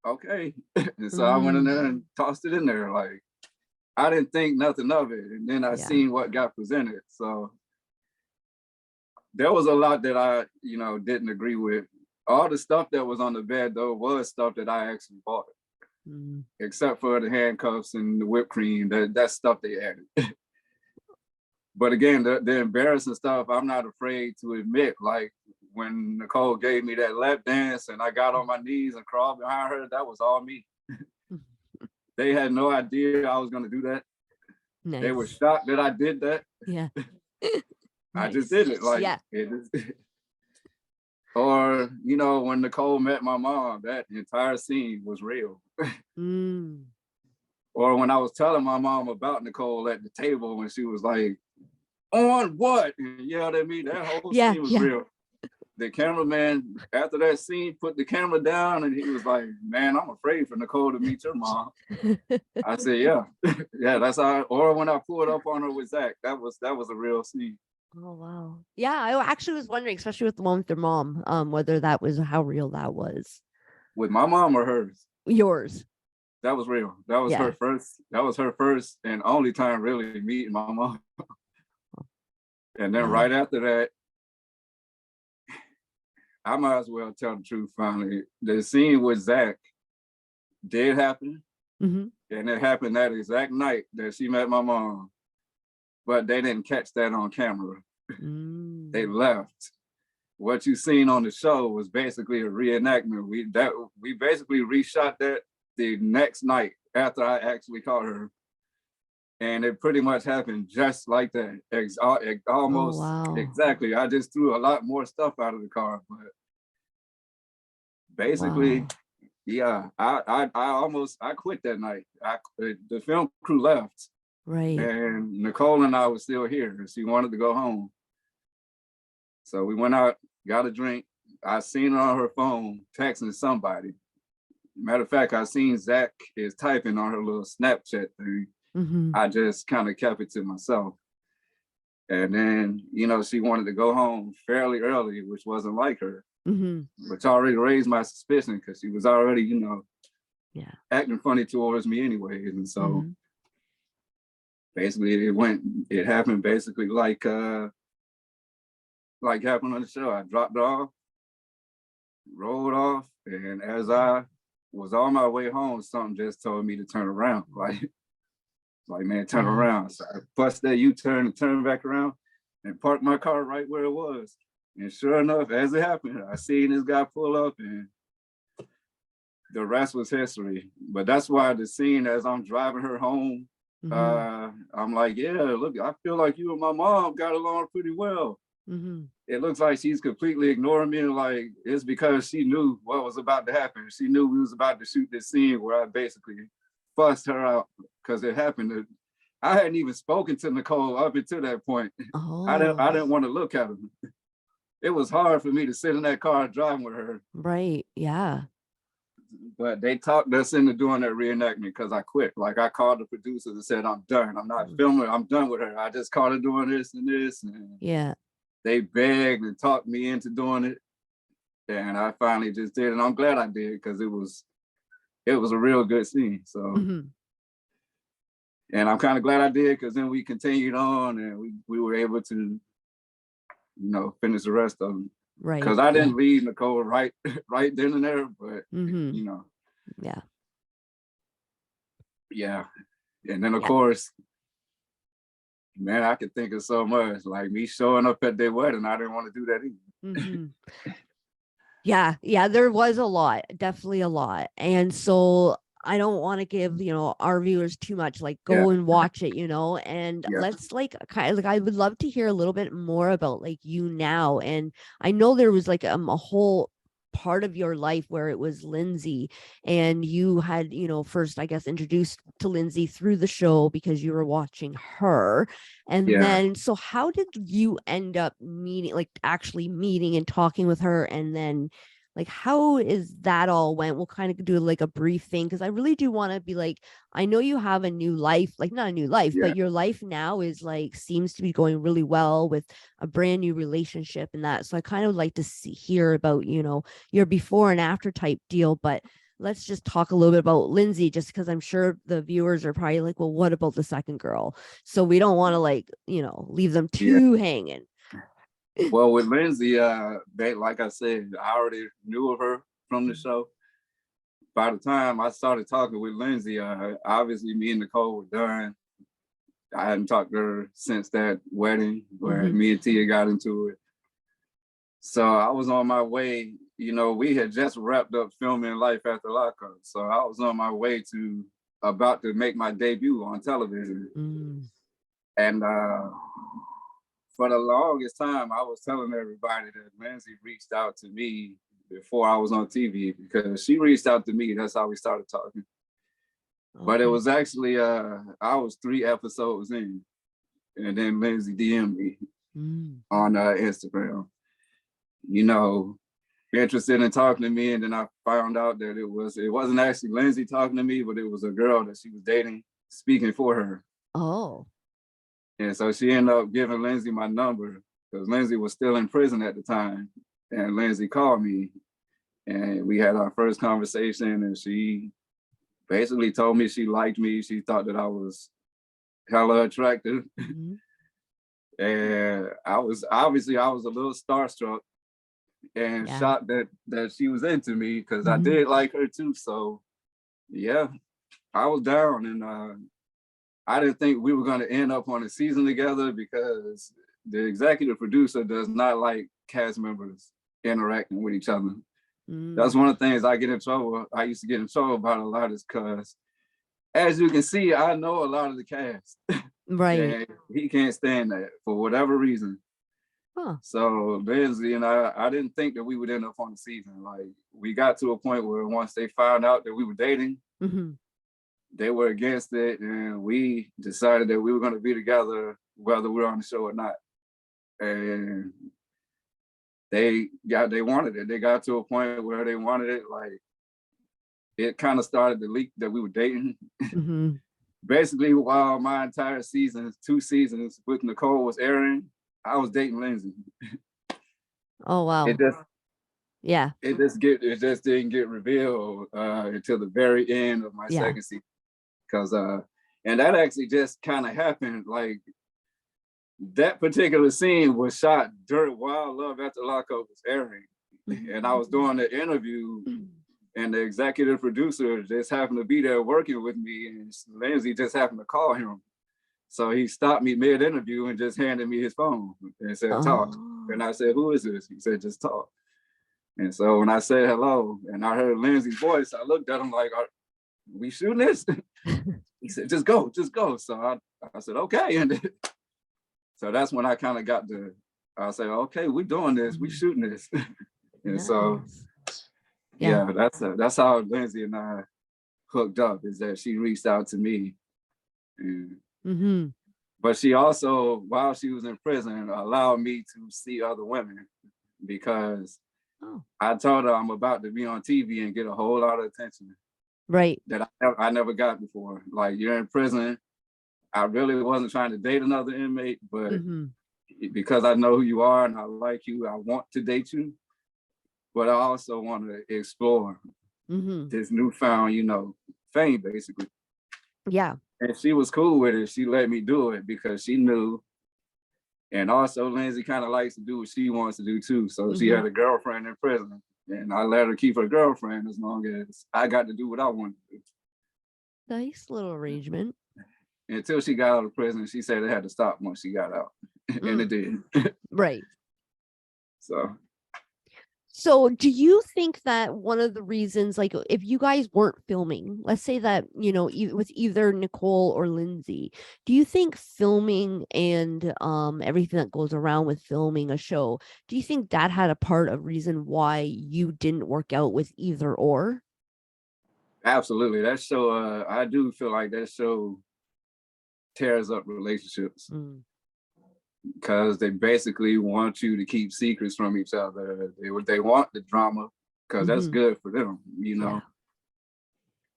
okay. And so I went in there and tossed it in there. Like, I didn't think nothing of it. And then I seen what got presented. So there was a lot that I, you know, didn't agree with. All the stuff that was on the bed, though, was stuff that I actually bought. Except for the handcuffs and the whipped cream. That's stuff they added. But again, the embarrassing stuff, I'm not afraid to admit. Like when Nicole gave me that lap dance and I got on my knees and crawled behind her, that was all me. They had no idea I was going to do that. Nice. They were shocked that I did that.
Yeah.
I just did it. Like, or, you know, when Nicole met my mom, that entire scene was real. Or when I was telling my mom about Nicole at the table when she was like, on what? And yelled at me, that whole scene was real. The cameraman, after that scene, put the camera down and he was like, man, I'm afraid for Nicole to meet your mom. I said, yeah, that's how. Or when I pulled up on her with Zach, that was a real scene.
Oh, wow. Yeah, I actually was wondering, especially with the one with your mom, whether that was how real that was. With
my mom or hers?
Yours.
That was real. That was her first. That was her first and only time really meeting my mom. And then right after that, I might as well tell the truth finally. The scene with Zach did happen. And it happened that exact night that she met my mom. But they didn't catch that on camera. They left. What you seen on the show was basically a reenactment. We basically reshot that the next night after I actually caught her. And it pretty much happened just like that. Almost exactly. I just threw a lot more stuff out of the car, but basically, I quit that night. The film crew left.
Right.
And Nicole and I were still here. She wanted to go home. So we went out, got a drink. I seen her on her phone texting somebody. Matter of fact, I seen Zach is typing on her little Snapchat thing. I just kind of kept it to myself. And then, you know, she wanted to go home fairly early, which wasn't like her. Which already raised my suspicion because she was already, you know, acting funny towards me anyways. And so basically it happened basically like happened on the show. I dropped off, rolled off, and as I was on my way home, something just told me to turn around. Like man, turn around. So I bust that U-turn and turn back around and parked my car right where it was. And sure enough, as it happened, I seen this guy pull up and the rest was history. But that's why the scene as I'm driving her home, I'm like, yeah, look, I feel like you and my mom got along pretty well. It looks like she's completely ignoring me. Like it's because she knew what was about to happen. She knew we was about to shoot this scene where I basically fussed her out because it happened. I hadn't even spoken to Nicole up until that point. I didn't want to look at her. It was hard for me to sit in that car driving with her.
Right. Yeah.
But they talked us into doing that reenactment because I quit. Like I called the producers and said, I'm done. I'm not filming. I'm done with her. I just caught her doing this and this. And they begged and talked me into doing it. And I finally just did. And I'm glad I did because it was a real good scene. So, and I'm kind of glad I did because then we continued on and we were able to, you know, finish the rest of them. Right. Because I didn't leave Nicole right then and there, but you know.
Yeah.
Yeah. And then of
Yeah.
course, man, I could think of so much. Like me showing up at their wedding, I didn't want to do that either.
Mm-hmm. Yeah, yeah, there was a lot, definitely a lot. And so I don't want to give, our viewers too much, like
Yeah,
go and watch it, and
yeah,
let's like kind of like I would love to hear a little bit more about like you now. And I know there was like a whole part of your life where it was Lindsay, and you had, first I guess introduced to Lindsay through the show because you were watching her. And
yeah,
then, so how did you end up meeting, like actually meeting and talking with her? And then, like, how is that all went? We'll kind of do like a brief thing because I really do want to be like, I know you have a new life, like not a new life,
yeah,
but your life now is like seems to be going really well with a brand new relationship and that. So I kind of like to hear about, your before and after type deal. But let's just talk a little bit about Lindsay, just because I'm sure the viewers are probably like, well, what about the second girl? So we don't want to like, leave them
yeah.
too hanging.
Well, with Lindsay, like I said, I already knew of her from the show. By the time I started talking with Lindsay, obviously me and Nicole were done. I hadn't talked to her since that wedding where
Mm-hmm.
me and Tia got into it. So I was on my way. We had just wrapped up filming Life After Lockup. So I was on my way to about to make my debut on television.
Mm.
And for the longest time, I was telling everybody that Lindsay reached out to me before I was on TV because she reached out to me. That's how we started talking. But it
Okay.
was actually, I was 3 episodes in, and then Lindsay DM'd me on Instagram, interested in talking to me. And then I found out that it wasn't actually Lindsay talking to me, but it was a girl that she was dating speaking for her.
Oh.
And so she ended up giving Lindsay my number because Lindsay was still in prison at the time. And Lindsay called me and we had our first conversation, and she basically told me she liked me. She thought that I was hella attractive.
Mm-hmm.
And I was a little starstruck and
Yeah.
shocked that she was into me because I
Mm-hmm.
did like her too. So yeah, I was down, and I didn't think we were going to end up on a season together because the executive producer does not like cast members interacting with each other. That's one of the things I used to get in trouble about a lot, is because, as you can see, I know a lot of the cast.
Right.
And he can't stand that for whatever reason.
Huh.
So Lindsay and I didn't think that we would end up on the season. Like, we got to a point where once they found out that we were dating,
Mm-hmm.
they were against it, and we decided that we were going to be together whether we were on the show or not. And they wanted it. They got to a point where they wanted it. Like, it kind of started to leak that we were dating.
Mm-hmm.
Basically, while my entire season, 2 seasons with Nicole was airing, I was dating Lindsay.
Oh wow.
It just
Yeah.
it just didn't get revealed until the very end of my
Yeah.
second season. Because and that actually just kind of happened. Like, that particular scene was shot during while Love After Lockup was airing. And I was doing the interview, and the executive producer just happened to be there working with me, and Lindsay just happened to call him. So he stopped me mid-interview and just handed me his phone and said, "Talk."
Oh.
And I said, "Who is this?" He said, "Just talk." And so when I said hello and I heard Lindsay's voice, I looked at him like, "Are we shooting this?" He said, just go. So I said, "Okay." And so that's when I kind of I said, "Okay, we're doing this. We shooting this." And so,
Nice.
yeah, that's how Lindsay and I hooked up, is that she reached out to me. And,
Mm-hmm.
but she also, while she was in prison, allowed me to see other women, because
Oh.
I told her I'm about to be on TV and get a whole lot of attention
Right.
that I never got before. Like, you're in prison. I really wasn't trying to date another inmate, but
Mm-hmm.
because I know who you are and I like you, I want to date you. But I also want to explore
Mm-hmm.
this newfound, fame, basically.
Yeah.
And she was cool with it. She let me do it because she knew. And also, Lindsay kind of likes to do what she wants to do too. So she
Mm-hmm.
had a girlfriend in prison. And I let her keep her girlfriend as long as I got to do what I wanted to do.
Nice little arrangement.
Until she got out of prison, she said it had to stop once she got out. And it did.
Right.
So
do you think that one of the reasons, like if you guys weren't filming, let's say that, with either Nicole or Lindsay, do you think filming and everything that goes around with filming a show, do you think that had a part of reason why you didn't work out with either or?
absolutely. That show, I do feel like that show tears up relationships. Because they basically want you to keep secrets from each other. They want the drama because that's good for them,
Yeah.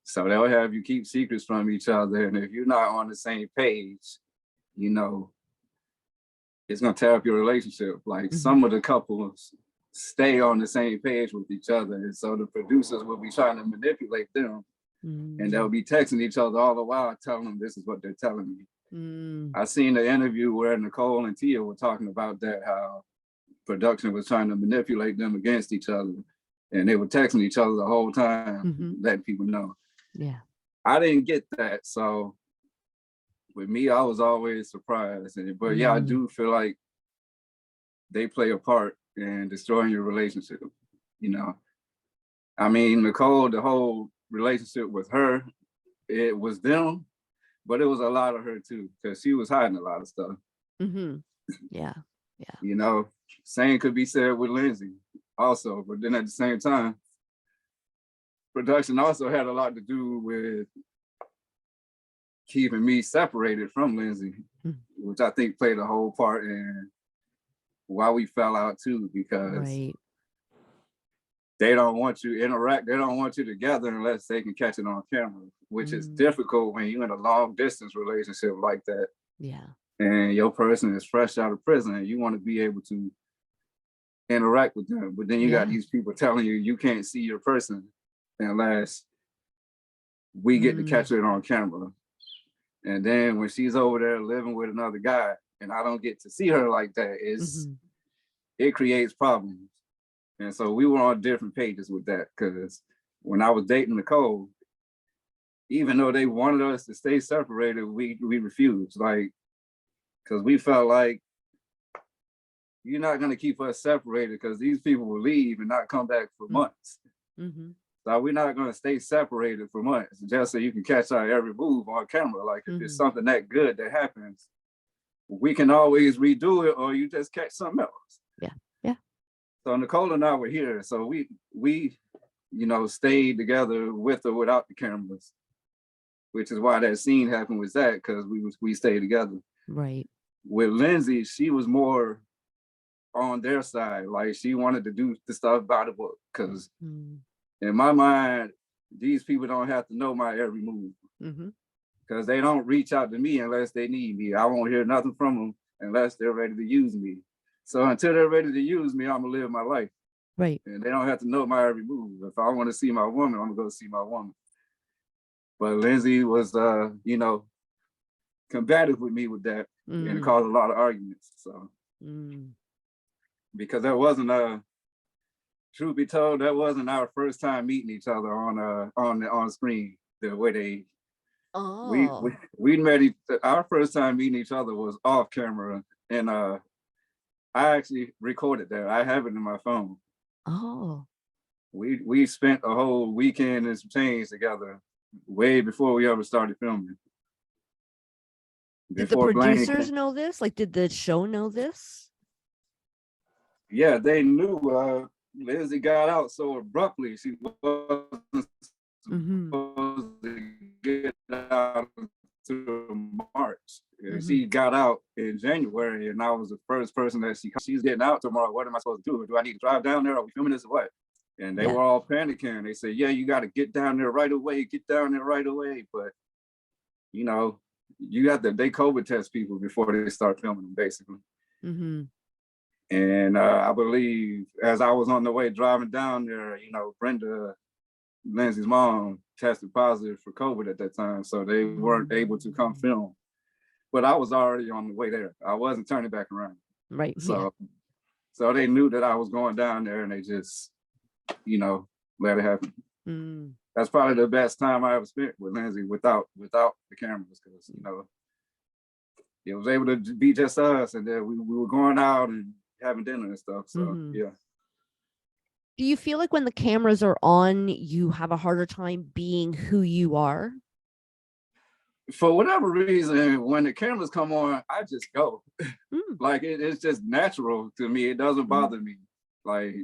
So they'll have you keep secrets from each other. And if you're not on the same page, it's going to tear up your relationship. Like some of the couples stay on the same page with each other. And so the producers will be trying to manipulate them. And they'll be texting each other all the while, telling them this is what they're telling me. I seen the interview where Nicole and Tia were talking about that, how production was trying to manipulate them against each other. And they were texting each other the whole time, letting people know.
Yeah.
I didn't get that. So with me, I was always surprised. But yeah, I do feel like they play a part in destroying your relationship. I mean, Nicole, the whole relationship with her, it was them, but it was a lot of her too, because she was hiding a lot of stuff.
Yeah.
Same could be said with Lindsay also, but then at the same time, production also had a lot to do with keeping me separated from Lindsay, which I think played a whole part in why we fell out too, because they don't want you interact, they don't want you together unless they can catch it on camera, which is difficult when you're in a long distance relationship like that.
Yeah.
And your person is fresh out of prison and you want to be able to interact with them. But then you got these people telling you can't see your person unless we get to catch it on camera. And then when she's over there living with another guy and I don't get to see her like that, it creates problems. And so we were on different pages with that, because when I was dating Nicole, even though they wanted us to stay separated, we refused, because we felt like you're not going to keep us separated because these people will leave and not come back for months. So we're not going to stay separated for months just so you can catch our every move on camera. Like if it's something that good that happens, we can always redo it or you just catch something else.
Yeah.
So Nicole and I were here. So we stayed together with or without the cameras, which is why that scene happened with Zach, because we stayed together.
Right.
With Lindsay, she was more on their side. Like she wanted to do the stuff by the book, because in my mind, these people don't have to know my every move, because they don't reach out to me unless they need me. I won't hear nothing from them unless they're ready to use me. So until they're ready to use me, I'm gonna live my life.
Right.
And they don't have to know my every move. If I want to see my woman, I'm gonna go see my woman. But Lindsay was, combative with me with that, and it caused a lot of arguments. So, because that wasn't truth be told, that wasn't our first time meeting each other on screen. The way they, we met our first time meeting each other was off camera, and I actually recorded that. I have it in my phone. We spent a whole weekend and some change together way before we ever started filming.
Did the producers know this? Like, did the show know this?
Yeah, they knew. Lindsay got out so abruptly. She wasn't supposed to get out until March. She got out in January, and I was the first person that she's getting out tomorrow. What am I supposed to do? Do I need to drive down there? Are we filming this or what? And they were all panicking. They said, yeah, you got to get down there right away. Get down there right away. But, you got to, they COVID test people before they start filming them, basically. And I believe as I was on the way driving down there, Brenda, Lindsay's mom, tested positive for COVID at that time. So they weren't able to come film. But I was already on the way there. I wasn't turning back around.
Right.
So they knew that I was going down there, and they just let it happen.
Mm.
That's probably the best time I ever spent with Lindsay without the cameras, because it was able to be just us, and then we were going out and having dinner and stuff. So yeah.
Do you feel like when the cameras are on, you have a harder time being who you are?
For whatever reason, when the cameras come on, I just go.
Mm.
Like it's just natural to me. It doesn't bother me. Like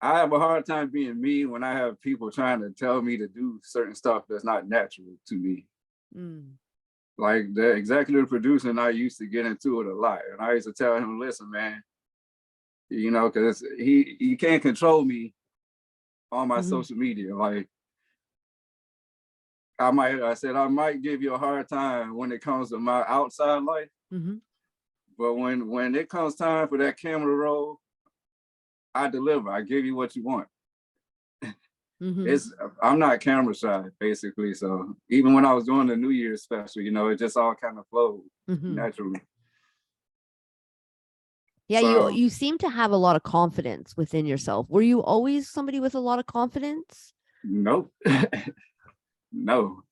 I have a hard time being me when I have people trying to tell me to do certain stuff that's not natural to me. Like the executive producer and I used to get into it a lot. And I used to tell him, listen, man, because he can't control me on my social media. Like I might give you a hard time when it comes to my outside life. But when it comes time for that camera roll, I deliver. I give you what you want. I'm not camera shy, basically. So even when I was doing the New Year's special, it just all kind of flowed naturally.
Yeah, so, you seem to have a lot of confidence within yourself. Were you always somebody with a lot of confidence?
Nope. No.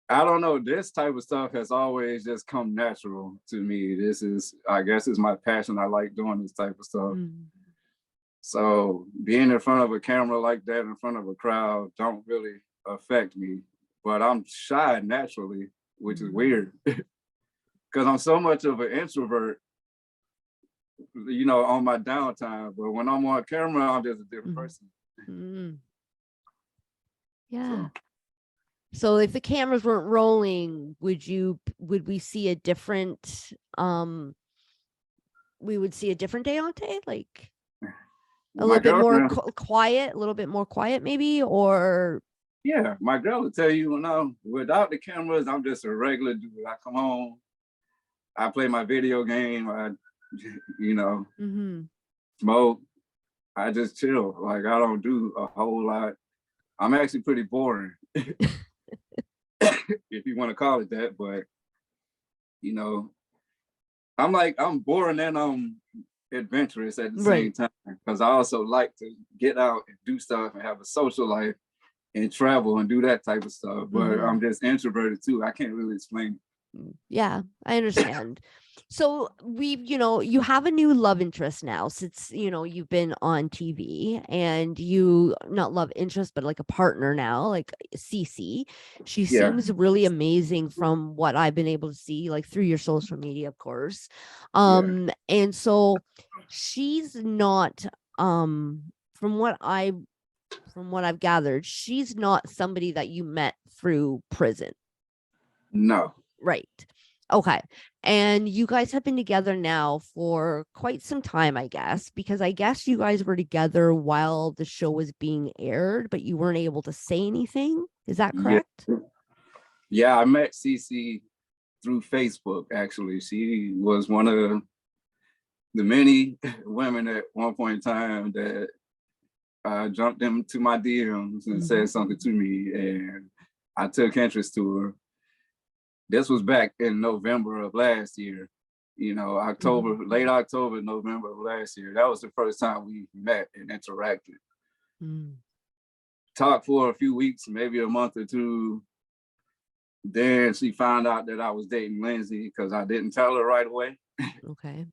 I don't know. This type of stuff has always just come natural to me. I guess it's my passion. I like doing this type of stuff. So being in front of a camera like that, in front of a crowd, don't really affect me. But I'm shy naturally, which is weird. Because I'm so much of an introvert, on my downtime. But when I'm on camera, I'm just a different person.
Yeah. So if the cameras weren't rolling, would we see a different Daonte? Like a little bit more quiet, a little bit more quiet maybe, or?
Yeah, my girl will tell you, without the cameras, I'm just a regular dude. I come home, I play my video game, I smoke, I just chill. Like I don't do a whole lot. I'm actually pretty boring, if you want to call it that. But I'm boring and I'm adventurous at the same time, because I also like to get out and do stuff and have a social life and travel and do that type of stuff. But I'm just introverted too. I can't really explain.
Yeah, I understand. So you have a new love interest now, since, you've been on TV, and you, not love interest, but like a partner now, like Cece. She seems really amazing from what I've been able to see, like through your social media, of course. And so she's not, from what I've gathered, she's not somebody that you met through prison.
No.
Right. Okay. And you guys have been together now for quite some time, I guess, because I guess you guys were together while the show was being aired, but you weren't able to say anything. Is that correct?
Yeah, I met Cece through Facebook, actually. She was one of the many women at one point in time that jumped into my DMs and said something to me, and I took interest to her. This was back in November of last year, October, late October, November of last year. That was the first time we met and interacted. Talked for a few weeks, maybe a month or two. Then she found out that I was dating Lindsay, because I didn't tell her right away.
Okay.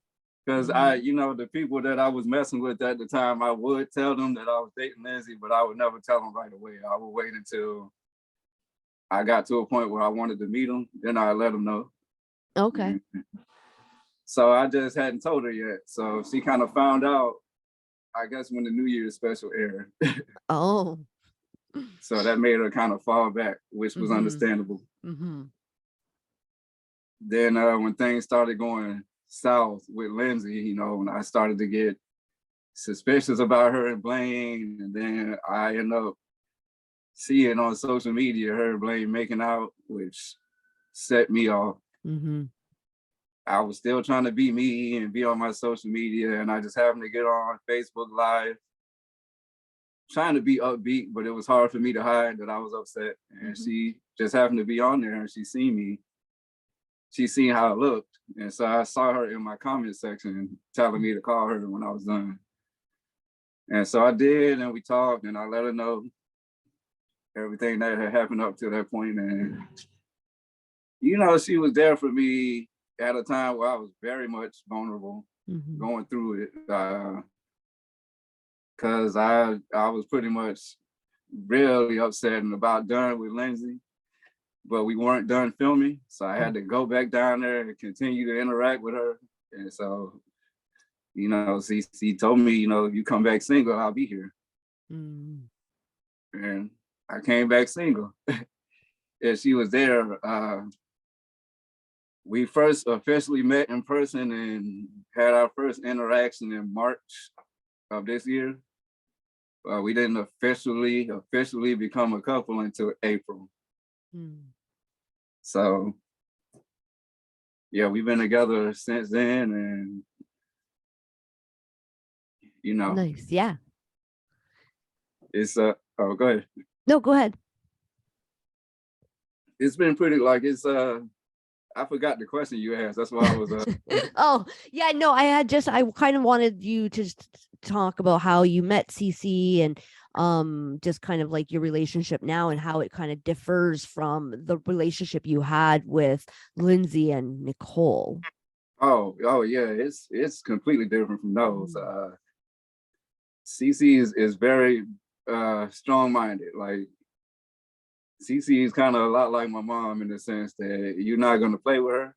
Because the people that I was messing with at the time, I would tell them that I was dating Lindsay, but I would never tell them right away. I would wait until I got to a point where I wanted to meet them, then I let them know.
Okay.
So I just hadn't told her yet. So she kind of found out, I guess, when the New Year's special aired.
Oh.
So that made her kind of fall back, which was understandable. Then when things started going south with Lindsay, when I started to get suspicious about her and Blaine, and then I ended up seeing on social media her and Blaine making out, which set me off. I was still trying to be me and be on my social media, and I just happened to get on Facebook Live, trying to be upbeat, but it was hard for me to hide that I was upset. And she just happened to be on there, and she seen me. She seen how I looked, and so I saw her in my comment section telling me to call her when I was done. And so I did, and we talked, and I let her know everything that had happened up to that point. And, she was there for me at a time where I was very much vulnerable, going through it. Because I was pretty much really upset and about done with Lindsay, but we weren't done filming. So I had to go back down there and continue to interact with her. And so, CC told me, if you come back single, I'll be here. And I came back single. And she was there. We first officially met in person and had our first interaction in March of this year. We didn't officially become a couple until April. So, yeah, we've been together since then, and
Nice. Yeah.
It's go ahead.
No, go ahead.
It's been pretty I forgot the question you asked. That's why I was
Oh, yeah, no, I kind of wanted you to talk about how you met CC and just kind of like your relationship now and how it kind of differs from the relationship you had with Lindsay and Nicole.
Oh yeah, it's completely different from those. CC is very strong-minded. Like, CC is kind of a lot like my mom in the sense that you're not going to play with her.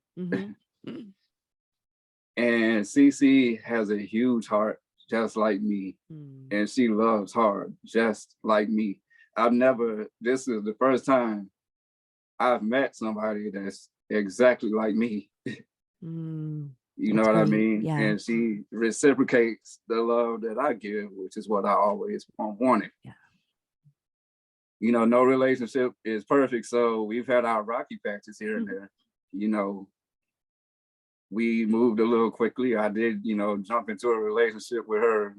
And CC has a huge heart, just like me. And she loves hard, just like me. This is the first time I've met somebody that's exactly like me. You know what I mean?
Yeah.
And she reciprocates the love that I give, which is what I always wanted.
Yeah.
No relationship is perfect. So we've had our rocky patches here and there. We moved a little quickly. I did, jump into a relationship with her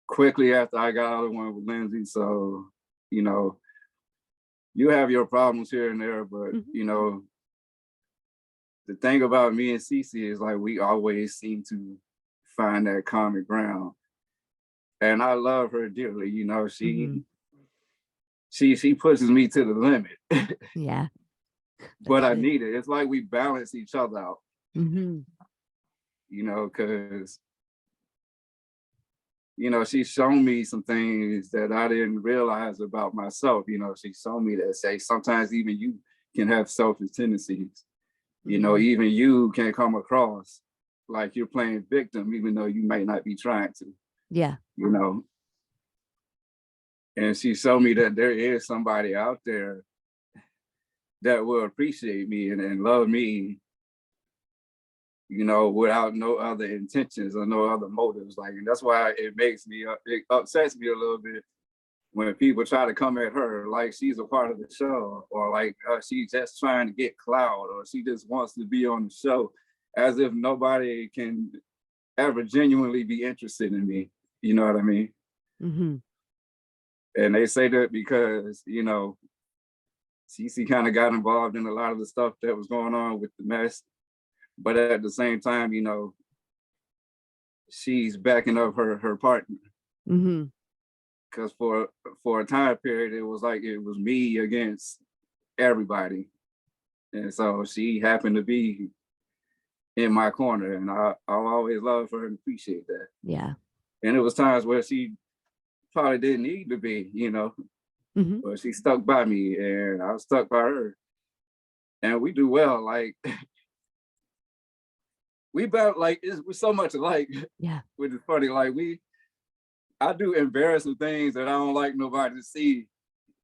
quickly after I got out of one with Lindsay. So, you have your problems here and there, but, the thing about me and Cece is like, we always seem to find that common ground. And I love her dearly. She pushes me to the limit.
Yeah.
But I need it. It's like we balance each other out. Because she's shown me some things that I didn't realize about myself. She's shown me that, say, sometimes even you can have selfish tendencies. Even you can come across like you're playing victim, even though you might not be trying to.
Yeah.
And she showed me that there is somebody out there that will appreciate me and love me, without no other intentions or no other motives. Like, and that's why it upsets me a little bit when people try to come at her like she's a part of the show, or like she's just trying to get clout, or she just wants to be on the show, as if nobody can ever genuinely be interested in me. You know what I mean? And they say that because, Cece kind of got involved in a lot of the stuff that was going on with the mess. But at the same time, she's backing up her partner. Because for a time period, it was like it was me against everybody. And so she happened to be in my corner, and I'll always love her and appreciate that.
Yeah.
And it was times where she probably didn't need to be, but she stuck by me and I was stuck by her. And we do well. Like, we're so much alike.
Yeah.
Which is funny. Like, I do embarrassing things that I don't like nobody to see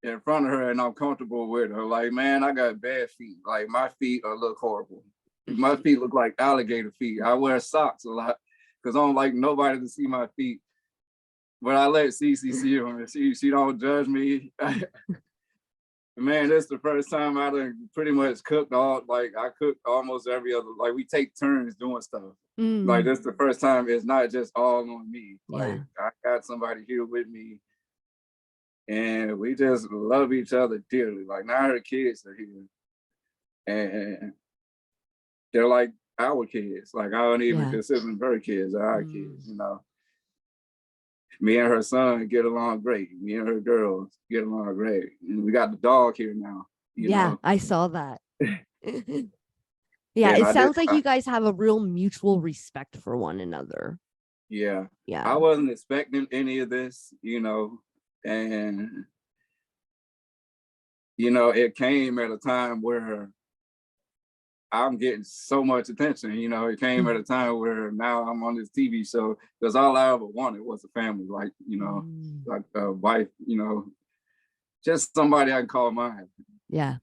in front of her, and I'm comfortable with her. Like, man, I got bad feet. Like, my feet look horrible. My feet look like alligator feet. I wear socks a lot because I don't like nobody to see my feet. But I let Cece see them, and she don't judge me. Man, that's the first time I done pretty much cooked I cook almost every other, like, we take turns doing stuff. Like, that's the first time it's not just all on me. Like, I got somebody here with me, and we just love each other dearly. Like, now her kids are here, and they're like our kids. Like, I don't even consider them her kids, they're our kids, Me and her son get along great. Me and her girls get along great. And we got the dog here now, you
Yeah,
know.
I saw that. Yeah,
And
it sounds like you guys have a real mutual respect for one another.
yeah,
Yeah.
I wasn't expecting any of this, you know, and you know, it came at a time where I'm getting so much attention. You know, it came at a time where now I'm on this TV show because all I ever wanted was a family, like, you know,
Mm.
like a wife, you know, just somebody I can call mine.
Yeah.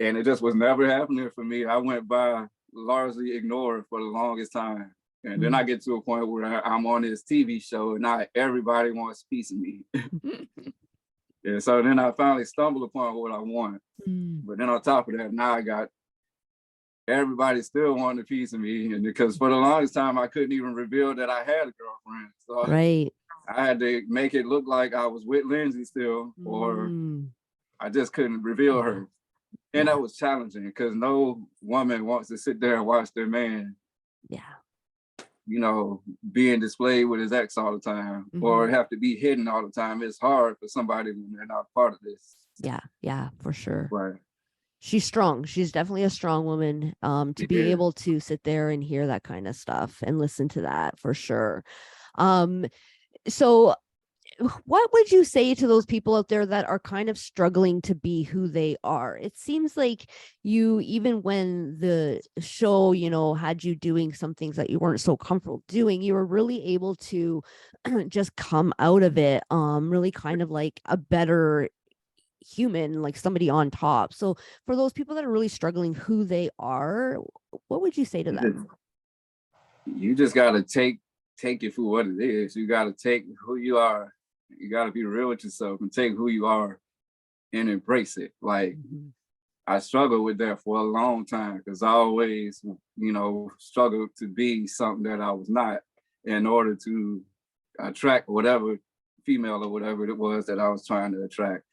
And it just was never happening for me. I went by largely ignored for the longest time. And then I get to a point where I'm on this TV show and now everybody wants a piece of me. And so then I finally stumbled upon what I want. But then on top of that, now I got everybody still wanting a piece of me. And because for the longest time, I couldn't even reveal that I had a girlfriend. So
Right.
I had to make it look like I was with Lindsay still, or I just couldn't reveal her. And that was challenging because no woman wants to sit there and watch their man, you know, being displayed with his ex all the time or have to be hidden all the time. It's hard for somebody when they're not part of this.
Yeah, for sure.
Right.
She's strong. She's definitely a strong woman. To be able to sit there and hear that kind of stuff and listen to that, for sure. So what would you say to those people out there that are kind of struggling to be who they are? It seems like you, even when the show, you know, had you doing some things that you weren't so comfortable doing, you were really able to just come out of it, really kind of like a better human, like somebody on top. So for those people that are really struggling who they are, what would you say to them?
You just gotta take it for what it is. You gotta take who you are. You gotta be real with yourself and take who you are and embrace it. Like I struggled with that for a long time because I always, you know, struggled to be something that I was not in order to attract whatever female or whatever it was that I was trying to attract.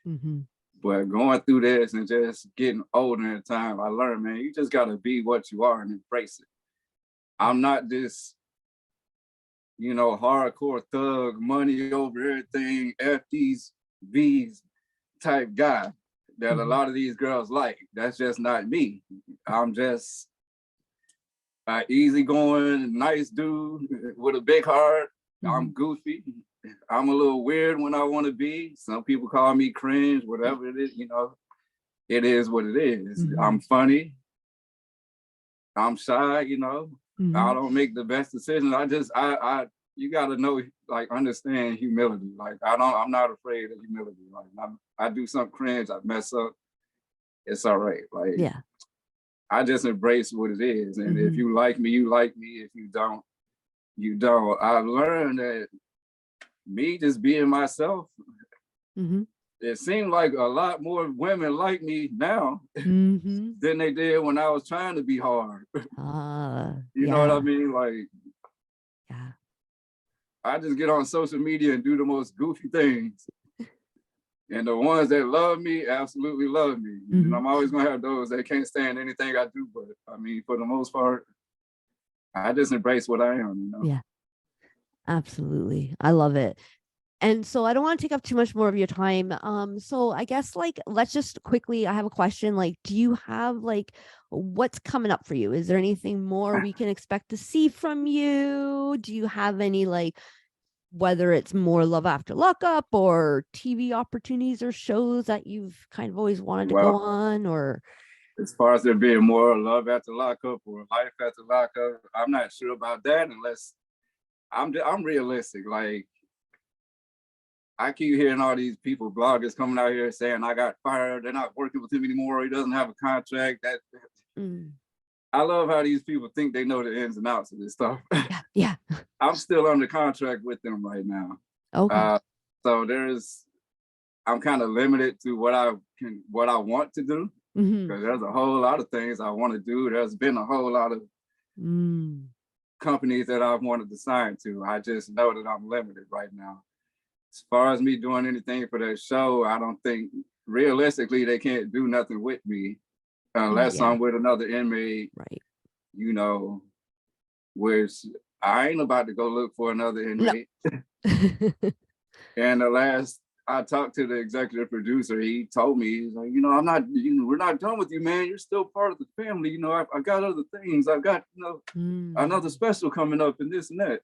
But going through this and just getting older in time, I learned, man, you just gotta be what you are and embrace it. I'm not this, you know, hardcore thug, money over everything, F these V's type guy that a lot of these girls like. That's just not me. I'm just an easygoing, nice dude with a big heart. I'm goofy. I'm a little weird when I want to be. Some people call me cringe, whatever it is, you know, it is what it is. I'm funny. I'm shy, you know. I don't make the best decisions. I you gotta know, like, understand humility. Like I'm not afraid of humility. Like I do something cringe, I mess up, it's all right. Like I just embrace what it is. And if you like me, you like me. If you don't, you don't. I've learned that me just being myself, it seemed like a lot more women like me now than they did when I was trying to be hard. You know what I mean? Like, I just get on social media and do the most goofy things. And the ones that love me absolutely love me. And I'm always gonna have those that can't stand anything I do. But I mean, for the most part, I just embrace what I am, you know?
Yeah, absolutely. I love it. And so I don't want to take up too much more of your time. So I guess, like, let's just quickly, I have a question. Like, do you have, like, what's coming up for you? Is there anything more we can expect to see from you? Do you have any, like, whether it's more Love After Lockup or TV opportunities or shows that you've kind of always wanted to go on? Or
as far as there being more Love After Lockup or Life After Lockup, I'm not sure about that unless I'm realistic. Like, I keep hearing all these people, bloggers coming out here saying I got fired, they're not working with him anymore, he doesn't have a contract. I love how these people think they know the ins and outs of this stuff.
Yeah.
I'm still under contract with them right now.
Okay.
So I'm kind of limited to what I want to do, because there's a whole lot of things I want to do. There's been a whole lot of companies that I've wanted to sign to. I just know that I'm limited right now. As far as me doing anything for that show, I don't think realistically they can't do nothing with me unless I'm with another inmate, you know, which I ain't about to go look for another inmate. And the last I talked to the executive producer, he told me, he's like, I'm not, we're not done with you, man. You're still part of the family. I got other things. I've got, another special coming up and this and that.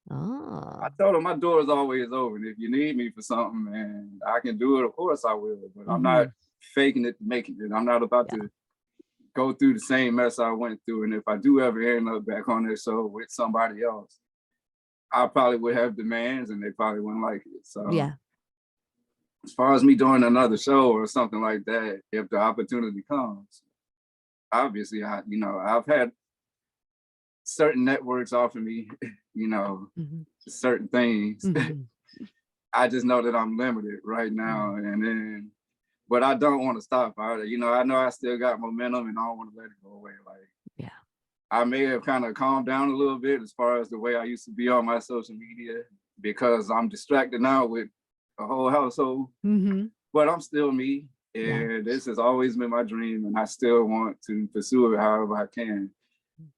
I told him my door is always open. If you need me for something, man, I can do it. Of course I will, but I'm not faking it to making it. I'm not about to go through the same mess I went through. And if I do ever end up back on this show with somebody else, I probably would have demands and they probably wouldn't like it. So as far as me doing another show or something like that, if the opportunity comes, obviously I've had certain networks offer me, certain things. I just know that I'm limited right now. But I don't want to stop. I know I still got momentum and I don't want to let it go away. I may have kind of calmed down a little bit as far as the way I used to be on my social media because I'm distracted now with a whole household, but I'm still me. And this has always been my dream and I still want to pursue it however I can.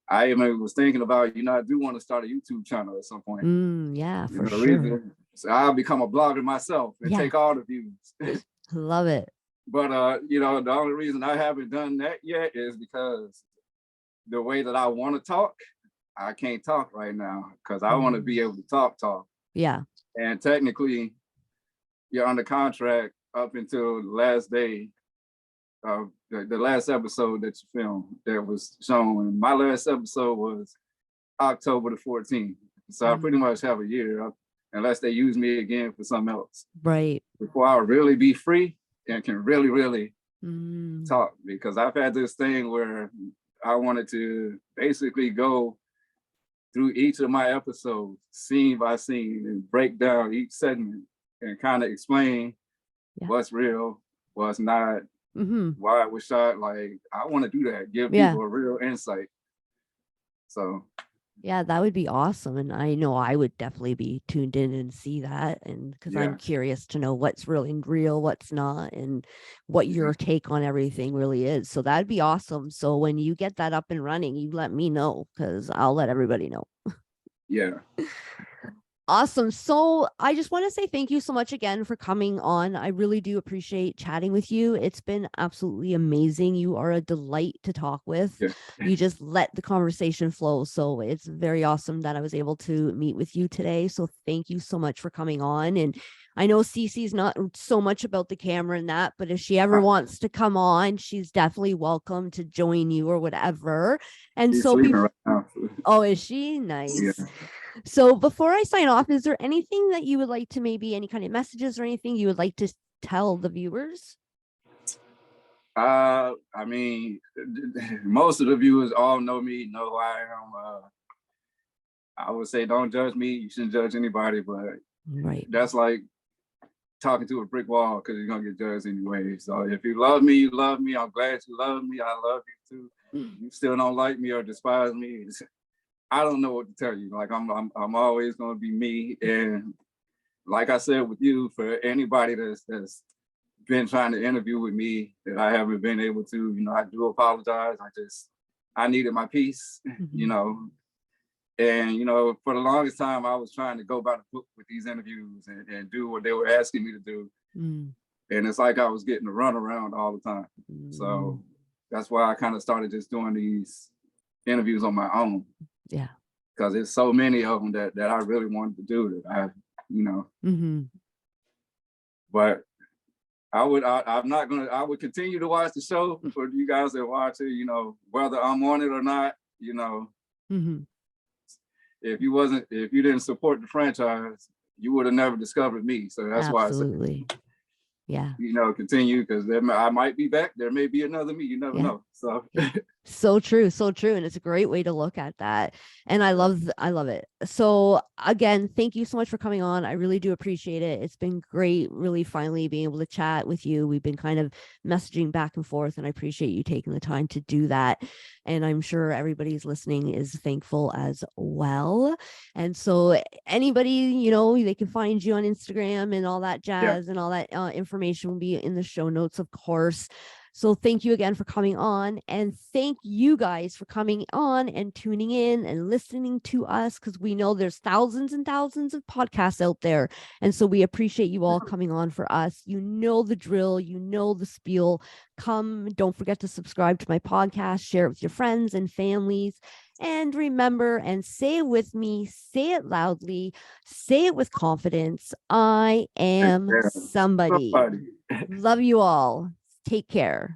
I even was thinking about, I do want to start a YouTube channel at some point.
For sure.
So I'll become a blogger myself and take all the views.
Love it.
But, the only reason I haven't done that yet is because the way that I want to talk, I can't talk right now because I want to be able to talk.
Yeah.
And technically, you're under contract up until the last day of the last episode that you filmed that was shown. And my last episode was October the 14th. So I pretty much have a year unless they use me again for something else.
Right.
Before I really be free and can really, really talk, because I've had this thing where I wanted to basically go through each of my episodes, scene by scene, and break down each segment and kind of explain what's real, what's not, why it was shot. Like, I want to do that, give people a real insight. So
yeah, that would be awesome. And I know I would definitely be tuned in and see that. And because I'm curious to know what's really real, what's not, and what your take on everything really is. So that'd be awesome. So when you get that up and running, you let me know because I'll let everybody know.
Yeah.
Awesome. So I just want to say thank you so much again for coming on. I really do appreciate chatting with you. It's been absolutely amazing. You are a delight to talk with. You just let the conversation flow. So it's very awesome that I was able to meet with you today. So thank you so much for coming on. And I know Cece's not so much about the camera and that, but if she ever wants to come on, she's definitely welcome to join you or whatever. And
she's
so
right now.
Oh, is she? Nice.
Yeah.
So before I sign off, is there anything that you would like to, maybe any kind of messages or anything you would like to tell the viewers?
I mean, most of the viewers all know me, know who I am. I would say don't judge me. You shouldn't judge anybody, but that's like talking to a brick wall because you're gonna get judged anyway. So if you love me, you love me. I'm glad you love me. I love you too. You still don't like me or despise me, I don't know what to tell you. Like I'm always gonna be me. And like I said with you, for anybody that's been trying to interview with me that I haven't been able to, I do apologize. I needed my peace, And, for the longest time, I was trying to go by the book with these interviews and do what they were asking me to do. And it's like I was getting a runaround all the time. So that's why I kind of started just doing these interviews on my own.
Yeah.
Because there's so many of them that I really wanted to do that But I would continue to watch the show for you guys that watch it, whether I'm on it or not, If you didn't support the franchise, you would have never discovered me. So that's why I said, continue, because I might be back. There may be another me. You never know. So
so true. And it's a great way to look at that. And I love it. So again, thank you so much for coming on. I really do appreciate it. It's been great, really finally being able to chat with you. We've been kind of messaging back and forth, and I appreciate you taking the time to do that. And I'm sure everybody's listening is thankful as well. And so anybody, they can find you on Instagram and all that jazz and all that information will be in the show notes, of course. So thank you again for coming on, and thank you guys for coming on and tuning in and listening to us, because we know there's thousands and thousands of podcasts out there. And so we appreciate you all coming on for us. You know the drill, you know the spiel. Come, don't forget to subscribe to my podcast, share it with your friends and families. And remember, and say it with me, say it loudly, say it with confidence. I am somebody.
Somebody.
Love you all. Take care.